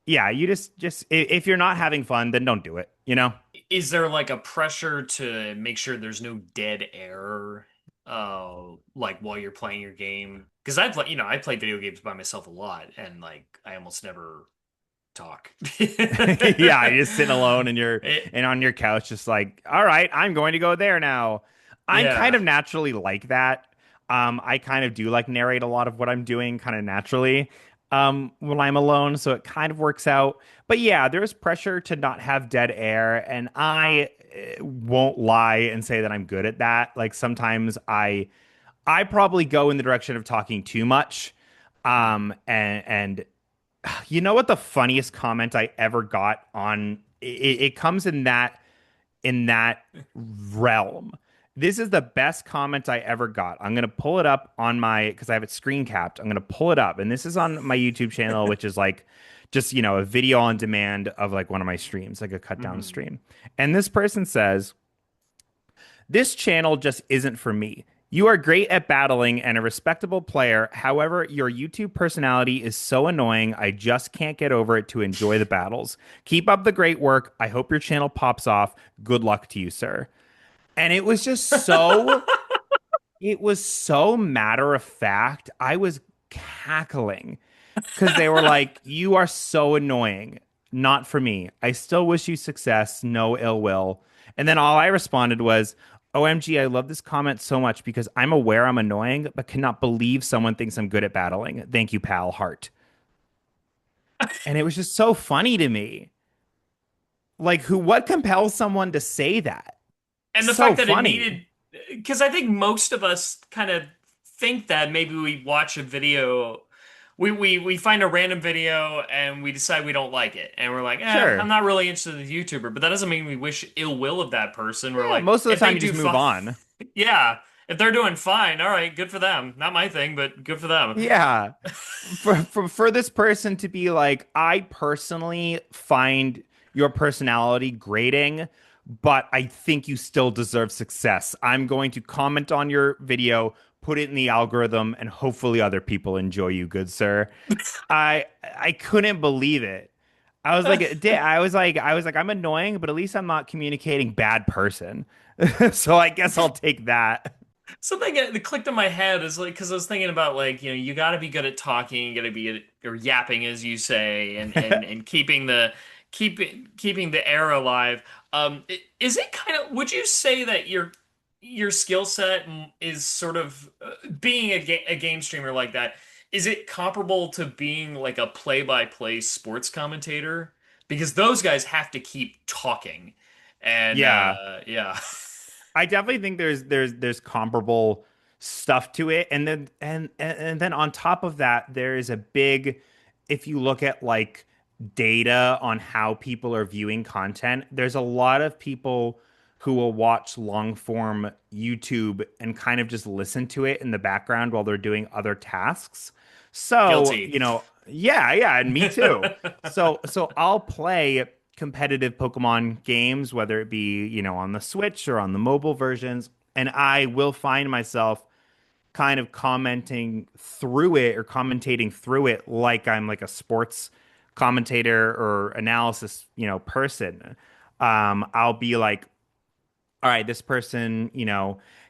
Yeah, you just if you're not having fun, then don't do it. Is there like a pressure to make sure there's no dead air, like while you're playing your game? Because I play video games by myself a lot, and like I almost never talk. Yeah, you're just sitting alone and It- on your couch, just like, all right, I'm going to go there now. I'm kind yeah. of naturally like that. I kind of do like narrate a lot of what I'm doing kind of naturally when I'm alone, so it kind of works out. But yeah, there's pressure to not have dead air, and I won't lie and say that I'm good at that. Like sometimes I probably go in the direction of talking too much. And you know what the funniest comment I ever got on it comes in that realm. This is the best comment I ever got. I'm gonna pull it up on my because I have it screen capped. I'm gonna pull it up, and this is on my YouTube channel, which is like just a video on demand of like one of my streams, like a cut down Mhm. stream. And this person says, this channel just isn't for me. You are great at battling and a respectable player. However, your YouTube personality is so annoying. I just can't get over it to enjoy the battles. Keep up the great work. I hope your channel pops off. Good luck to you, sir. And it was so matter of fact. I was cackling because they were like, "You are so annoying. Not for me. I still wish you success. No ill will." And then all I responded was, "OMG, I love this comment so much because I'm aware I'm annoying, but cannot believe someone thinks I'm good at battling. Thank you, pal. Heart." And it was just so funny to me. Like, what compels someone to say that? And the So fact that it funny. needed, because I think most of us kind of think that maybe we watch a video, we find a random video and we decide we don't like it, and we're like, I'm Sure. not really interested in the YouTuber, but that doesn't mean we wish ill will of that person. We're Yeah, like, most of the if they time you do just move fine, on. yeah, if they're doing fine, all right, good for them. Not my thing, but good for them. Yeah. For this person to be like, I personally find your personality grating, but I think you still deserve success. I'm going to comment on your video, put it in the algorithm, and hopefully other people enjoy you, good sir. I couldn't believe it. I was like, I'm annoying, but at least I'm not communicating bad person. So I guess I'll take that. Something that clicked in my head is like because I was thinking about like you got to be good at talking, you got to be good at, or yapping as you say, and keeping the air alive. Is it kind of? Would you say that your skill set is sort of being a game streamer like that? Is it comparable to being like a play-by-play sports commentator? because those guys have to keep talking. And Yeah. yeah. I definitely think there's comparable stuff to it, and then and then on top of that, there is a big, if you look at like data on how people are viewing content, there's a lot of people who will watch long form YouTube and kind of just listen to it in the background while they're doing other tasks. So, Guilty. yeah, and me too. So I'll play competitive Pokemon games, whether it be, on the Switch or on the mobile versions, and I will find myself kind of commenting through it or commentating through it like I'm like a sports commentator or analysis, person. I'll be like, all right, this person,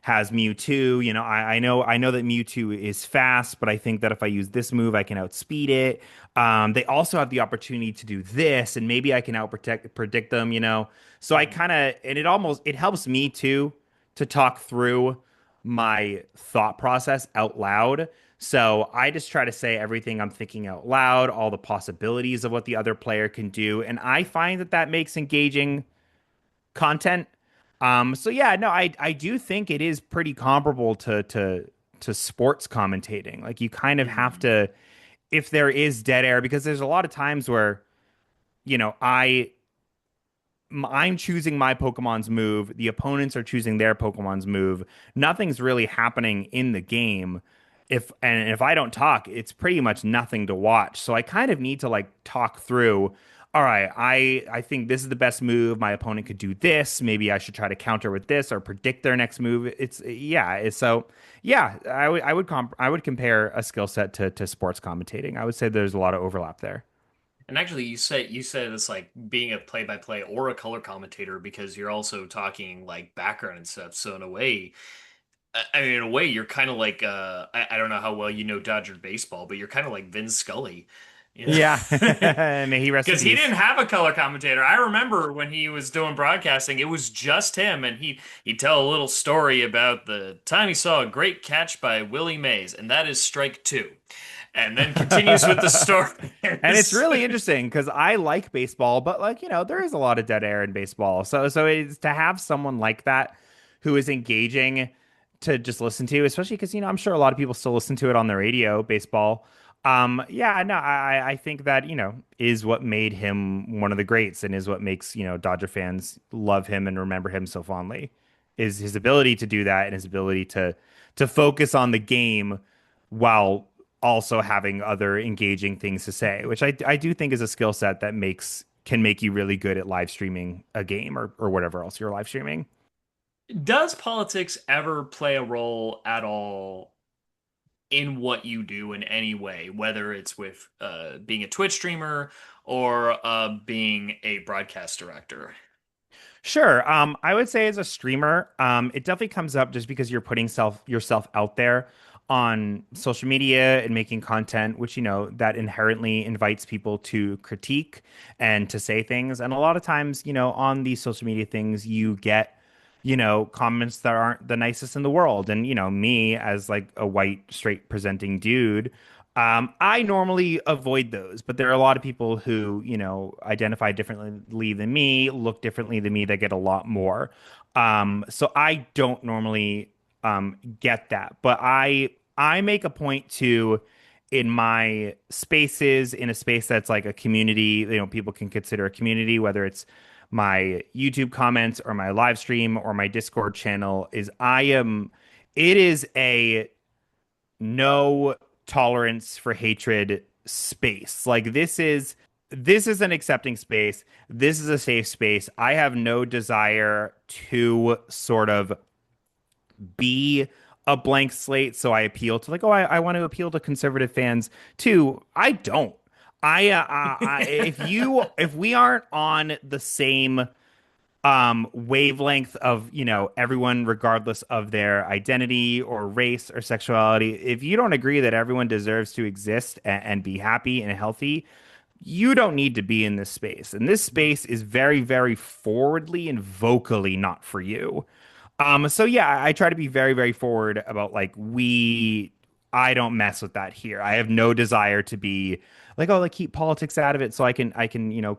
has Mewtwo. I know that Mewtwo is fast, but I think that if I use this move, I can outspeed it. They also have the opportunity to do this, and maybe I can predict them. So I kind of, and it helps me too to talk through my thought process out loud. So I just try to say everything I'm thinking out loud, all the possibilities of what the other player can do, and I find that that makes engaging content. So yeah, no, I do think it is pretty comparable to sports commentating. Like you kind of have Mhm. to, if there is dead air, because there's a lot of times where, you know, I I'm choosing my Pokemon's move, the opponents are choosing their Pokemon's move. Nothing's really happening in the game. If I don't talk, it's pretty much nothing to watch. So I kind of need to like talk through, all right, I think this is the best move. My opponent could do this. Maybe I should try to counter with this or predict their next move. So yeah, I would compare a skill set to sports commentating. I would say there's a lot of overlap there. And actually, you said it's like being a play-by-play or a color commentator because you're also talking like background and stuff. So in a way, I mean, in a way, you're kind of like I don't know how well you know Dodger baseball, but you're kind of like Vin Scully, you Yeah. know, May he rest in because he peace. didn't have a color commentator. I remember when he was doing broadcasting, it was just him, and he'd tell a little story about the time he saw a great catch by Willie Mays, and that is strike two, and then continues with the story. And it's really interesting because I like baseball, but like, there is a lot of dead air in baseball. So it's to have someone like that who is engaging to just listen to, especially because, I'm sure a lot of people still listen to it on the radio, baseball. Yeah, no, I think that, is what made him one of the greats and is what makes, Dodger fans love him and remember him so fondly is his ability to do that and his ability to focus on the game while also having other engaging things to say, which I do think is a skill set that can make you really good at live streaming a game or whatever else you're live streaming. Does politics ever play a role at all in what you do in any way, whether it's with being a Twitch streamer or being a broadcast director? Sure. I would say as a streamer, it definitely comes up just because you're putting yourself out there on social media and making content, which that inherently invites people to critique and to say things. And a lot of times, on these social media things, you get comments that aren't the nicest in the world. And, me as like a white, straight presenting dude, I normally avoid those, but there are a lot of people who, identify differently than me, look differently than me that get a lot more. So I don't normally get that, but I make a point to in my spaces in a space that's like a community, people can consider a community, whether it's my YouTube comments or my live stream or my Discord channel it is a no tolerance for hatred space. Like this is an accepting space. This is a safe space. I have no desire to sort of be a blank slate. So I appeal to like, oh, I want to appeal to conservative fans too. I don't. If we aren't on the same wavelength of everyone regardless of their identity or race or sexuality, if you don't agree that everyone deserves to exist and be happy and healthy, you don't need to be in this space, and this space is very, very forwardly and vocally not for you. So yeah, I try to be very, very forward about like I don't mess with that here. I have no desire to be like, oh, like keep politics out of it so I can,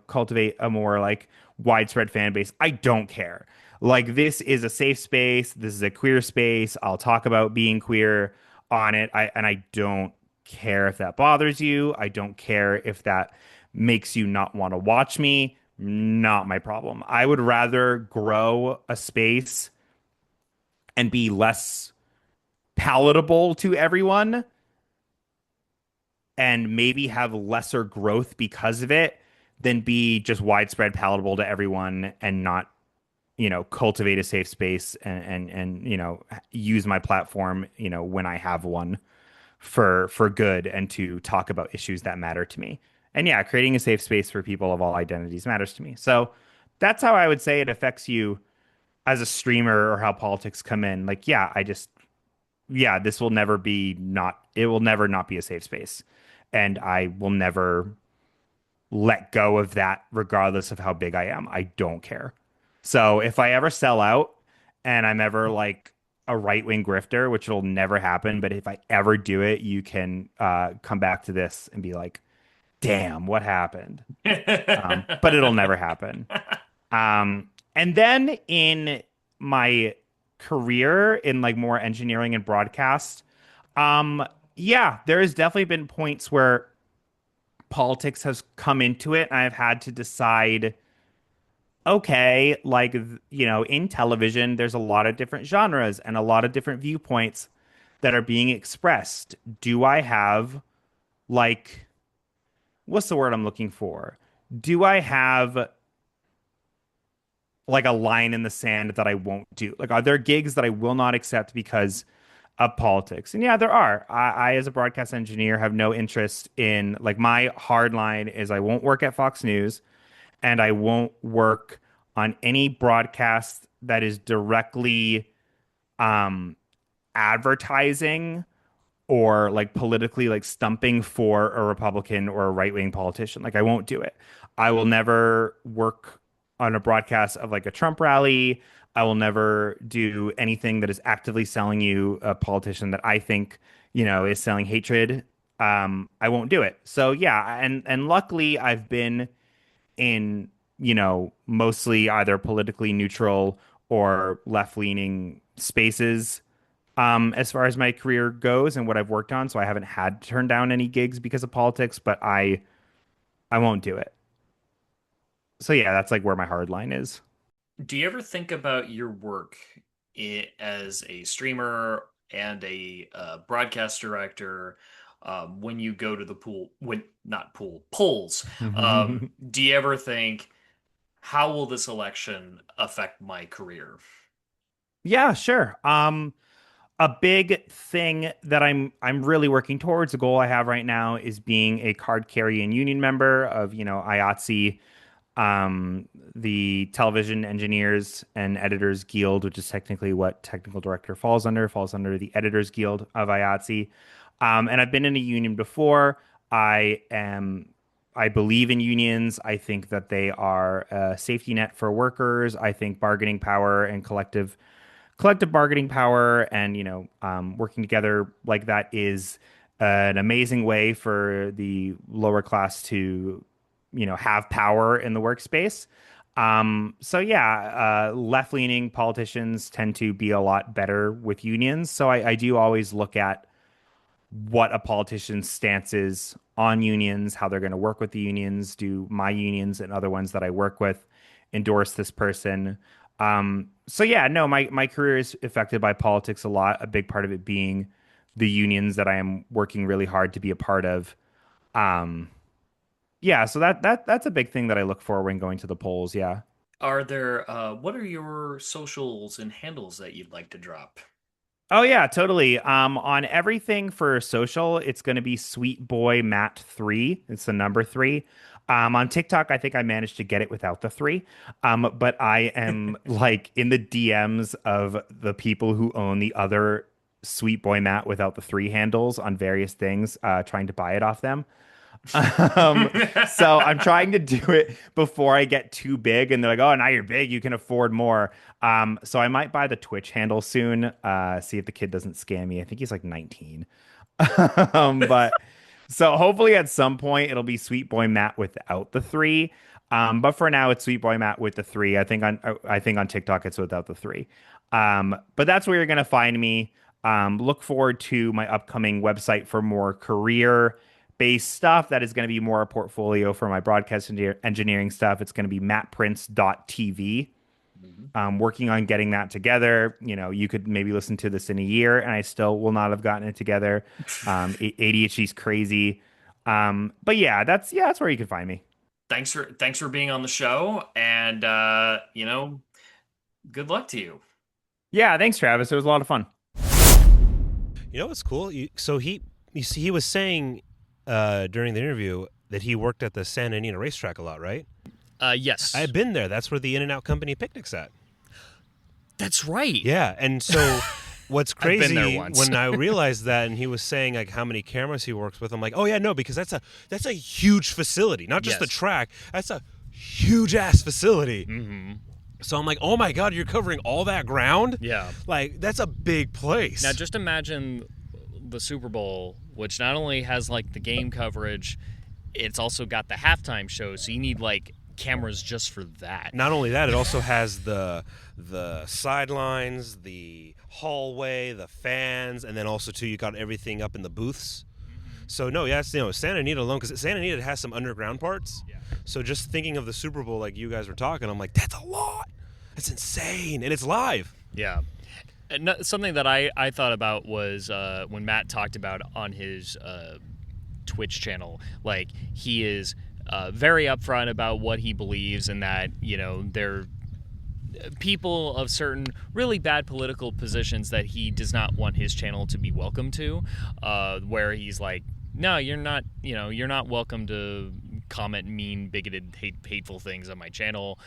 cultivate a more like widespread fan base. I don't care. Like this is a safe space. This is a queer space. I'll talk about being queer on it. I don't care if that bothers you. I don't care if that makes you not want to watch me. Not my problem. I would rather grow a space and be less palatable to everyone and maybe have lesser growth because of it than be just widespread palatable to everyone and not, cultivate a safe space and use my platform, when I have one for good and to talk about issues that matter to me. And yeah, creating a safe space for people of all identities matters to me. So that's how I would say it affects you as a streamer or how politics come in. Like, yeah, this will never be not, it will never not be a safe space. And I will never let go of that regardless of how big I am. I don't care. So if I ever sell out and I'm ever like a right-wing grifter, which will never happen, but if I ever do it, you can come back to this and be like, damn, what happened? But it'll never happen. And then in my career in like more engineering and broadcast, yeah, there has definitely been points where politics has come into it. And I've had to decide, okay, like, in television, there's a lot of different genres and a lot of different viewpoints that are being expressed. Do I have like, what's the word I'm looking for? Do I have like a line in the sand that I won't do? Like, are there gigs that I will not accept because of politics? And yeah, there are. As a broadcast engineer, have no interest in like my hard line is I won't work at Fox News and I won't work on any broadcast that is directly um, advertising or like politically like stumping for a Republican or a right-wing politician. Like I won't do it. I will never work on a broadcast of like a Trump rally. I will never do anything that is actively selling you a politician that I think, is selling hatred. I won't do it. So yeah, and luckily I've been in, mostly either politically neutral or left-leaning spaces as far as my career goes and what I've worked on. So I haven't had to turn down any gigs because of politics, but I won't do it. So yeah, that's like where my hard line is. Do you ever think about your work as a streamer and a broadcast director when you go to the pool, when not pool, polls? Do you ever think, how will this election affect my career? Yeah, sure. A big thing that I'm really working towards, a goal I have right now is being a card carrying union member of, IATSE, the Television Engineers and Editors Guild, which is technically what technical director falls under the Editors Guild of IATSE. And I've been in a union before. I believe in unions. I think that they are a safety net for workers. I think bargaining power and collective bargaining power and working together like that is an amazing way for the lower class to have power in the workspace. So yeah, left-leaning politicians tend to be a lot better with unions. So I do always look at what a politician's stance is on unions, how they're going to work with the unions, do my unions and other ones that I work with endorse this person. So yeah, no, my career is affected by politics a lot. A big part of it being the unions that I am working really hard to be a part of. Um, yeah, so that's a big thing that I look for when going to the polls. Yeah. Are there, what are your socials and handles that you'd like to drop? Oh yeah, totally. On everything for social, it's going to be Sweet Boy Matt 3. It's the number 3. On TikTok, I think I managed to get it without the 3. But I am like in the DMs of the people who own the other Sweet Boy Matt without the 3 handles on various things, trying to buy it off them. So I'm trying to do it before I get too big, and they're like, "Oh, now you're big, you can afford more." So I might buy the Twitch handle soon. See if the kid doesn't scam me. I think he's like 19. But so hopefully at some point it'll be Sweet Boy Matt without the three. But for now it's Sweet Boy Matt with the three. I think on TikTok it's without the three. But that's where you're gonna find me. Look forward to my upcoming website for more career based stuff. That is going to be more a portfolio for my broadcast engineering stuff. It's going to be mattprince.tv. Working on getting that together. You could maybe listen to this in a year and I still will not have gotten it together. ADHD's crazy. But yeah, that's where you can find me. Thanks for being on the show, and good luck to you. Yeah, thanks, Travis. It was a lot of fun. You know what's cool? He was saying during the interview that he worked at the Santa Anita racetrack a lot, right? Yes. I've been there. That's where the In-N-Out Company picnic's at. That's right. Yeah, and so what's I've been crazy there once. when I realized that, and he was saying like how many cameras he works with, I'm like, oh yeah, no, because that's a huge facility, not just the track. That's a huge ass facility. Mm-hmm. So I'm like, oh my God, you're covering all that ground? Yeah. Like, that's a big place. Now, just imagine the Super Bowl, which not only has, like, the game coverage, it's also got the halftime show, so you need, like, cameras just for that. Not only that, it also has the sidelines, the hallway, the fans, and then also, too, you got everything up in the booths. So, no, yes, Santa Anita alone, because Santa Anita has some underground parts. Yeah. So just thinking of the Super Bowl like you guys were talking, I'm like, that's a lot. That's insane. And it's live. Yeah. And something that I thought about was when Matt talked about on his Twitch channel, like he is very upfront about what he believes and that, they're people of certain really bad political positions that he does not want his channel to be welcome to, where he's like, no, you're not welcome to comment mean, bigoted, hateful things on my channel.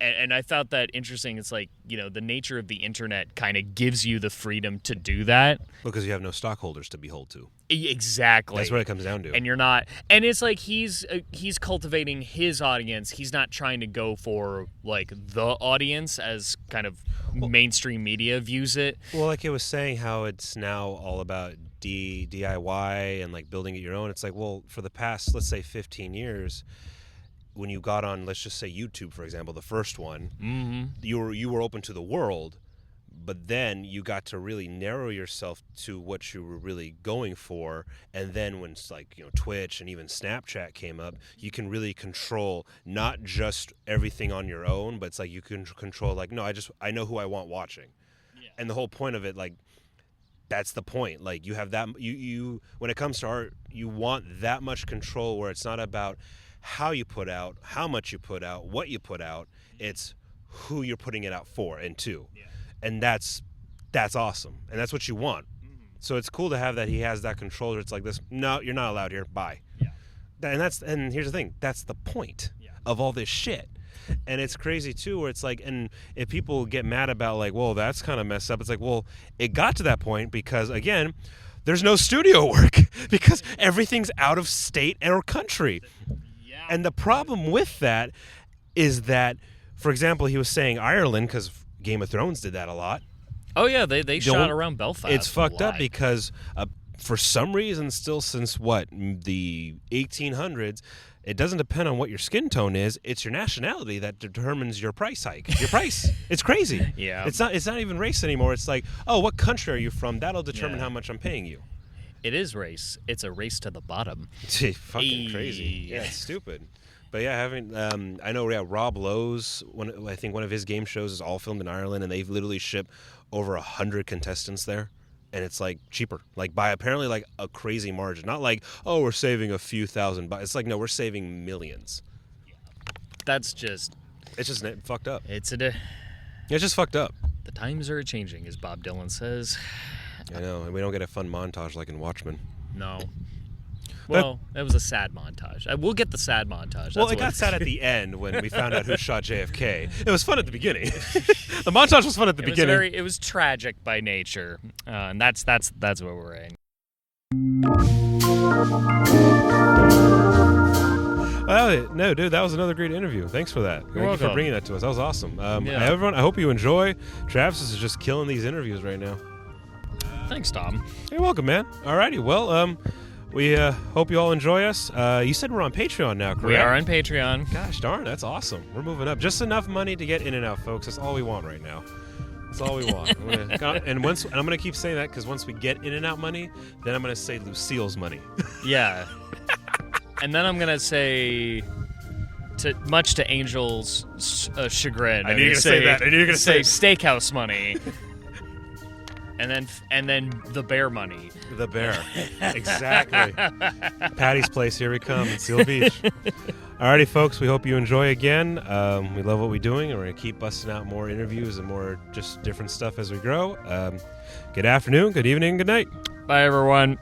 And I thought that interesting. It's like, the nature of the internet kind of gives you the freedom to do that. Because you have no stockholders to behold to. Exactly. That's what it comes down to. And you're not, and it's like he's cultivating his audience. He's not trying to go for like the audience as kind of mainstream media views it. Well, like it was saying how it's now all about DIY and like building it your own. It's like, well, for the past, let's say 15 years, when you got on, let's just say YouTube, for example, the first one, mm-hmm. you were open to the world, but then you got to really narrow yourself to what you were really going for. And then when it's like, Twitch and even Snapchat came up, you can really control not just everything on your own, but it's like you can control like, no, I know who I want watching. Yeah. And the whole point of it, like, that's the point. Like you have that, you when it comes to art, you want that much control where it's not about how you put out, how much you put out, what you put out. It's who you're putting it out for and to. Yeah. And that's awesome. And that's what you want. Mm-hmm. So it's cool to have that he has that controller. It's like this, no, you're not allowed here. Bye. Yeah. And here's the thing. That's the point of all this shit. And it's crazy too, where it's like, and if people get mad about like, well, that's kind of messed up. It's like, well, it got to that point because again, there's no studio work because everything's out of state or country. Yeah. And the problem with that is that, for example, he was saying Ireland, because Game of Thrones did that a lot. Oh yeah, they shot around Belfast. It's fucked up because for some reason, still since the 1800s, it doesn't depend on what your skin tone is. It's your nationality that determines your price hike. Your price. It's crazy. Yeah. It's not even race anymore. It's like, oh, what country are you from? That'll determine how much I'm paying you. It is race. It's a race to the bottom. Fucking crazy. Yeah, it's stupid. But yeah, I know Rob Lowe's, I think one of his game shows is all filmed in Ireland, and they've literally shipped over 100 contestants there. And it's like cheaper, like by apparently like a crazy margin. Not like, oh, we're saving a few thousand bucks. It's like, no, we're saving millions. That's just... It's just fucked up. It's just fucked up. The times are changing, as Bob Dylan says. I know, and we don't get a fun montage like in Watchmen. No. Well, that was a sad montage. We'll get the sad montage. Well, it got sad at the end when we found out who shot JFK. It was fun at the beginning. The montage was fun at the beginning. It was tragic by nature, and that's what we're in. No, dude, that was another great interview. Thanks for that. Thank you for bringing that to us. That was awesome. Everyone, I hope you enjoy. Travis is just killing these interviews right now. Thanks, Tom. You're welcome, man. Alrighty, well, we hope you all enjoy us. You said we're on Patreon now, correct? We are on Patreon. Gosh darn, that's awesome. We're moving up. Just enough money to get in and out, folks. That's all we want right now. That's all we want. I'm gonna keep saying that because once we get in and out money, then I'm gonna say Lucille's money. Yeah. And then I'm gonna say, much to Angel's chagrin, I knew you were gonna say that. I knew you were gonna say steakhouse money. And then the bear money. The bear. Exactly. Patty's Place, here we come in Seal Beach. Alrighty, folks, we hope you enjoy again. We love what we're doing, and we're going to keep busting out more interviews and more just different stuff as we grow. Good afternoon, good evening, good night. Bye, everyone.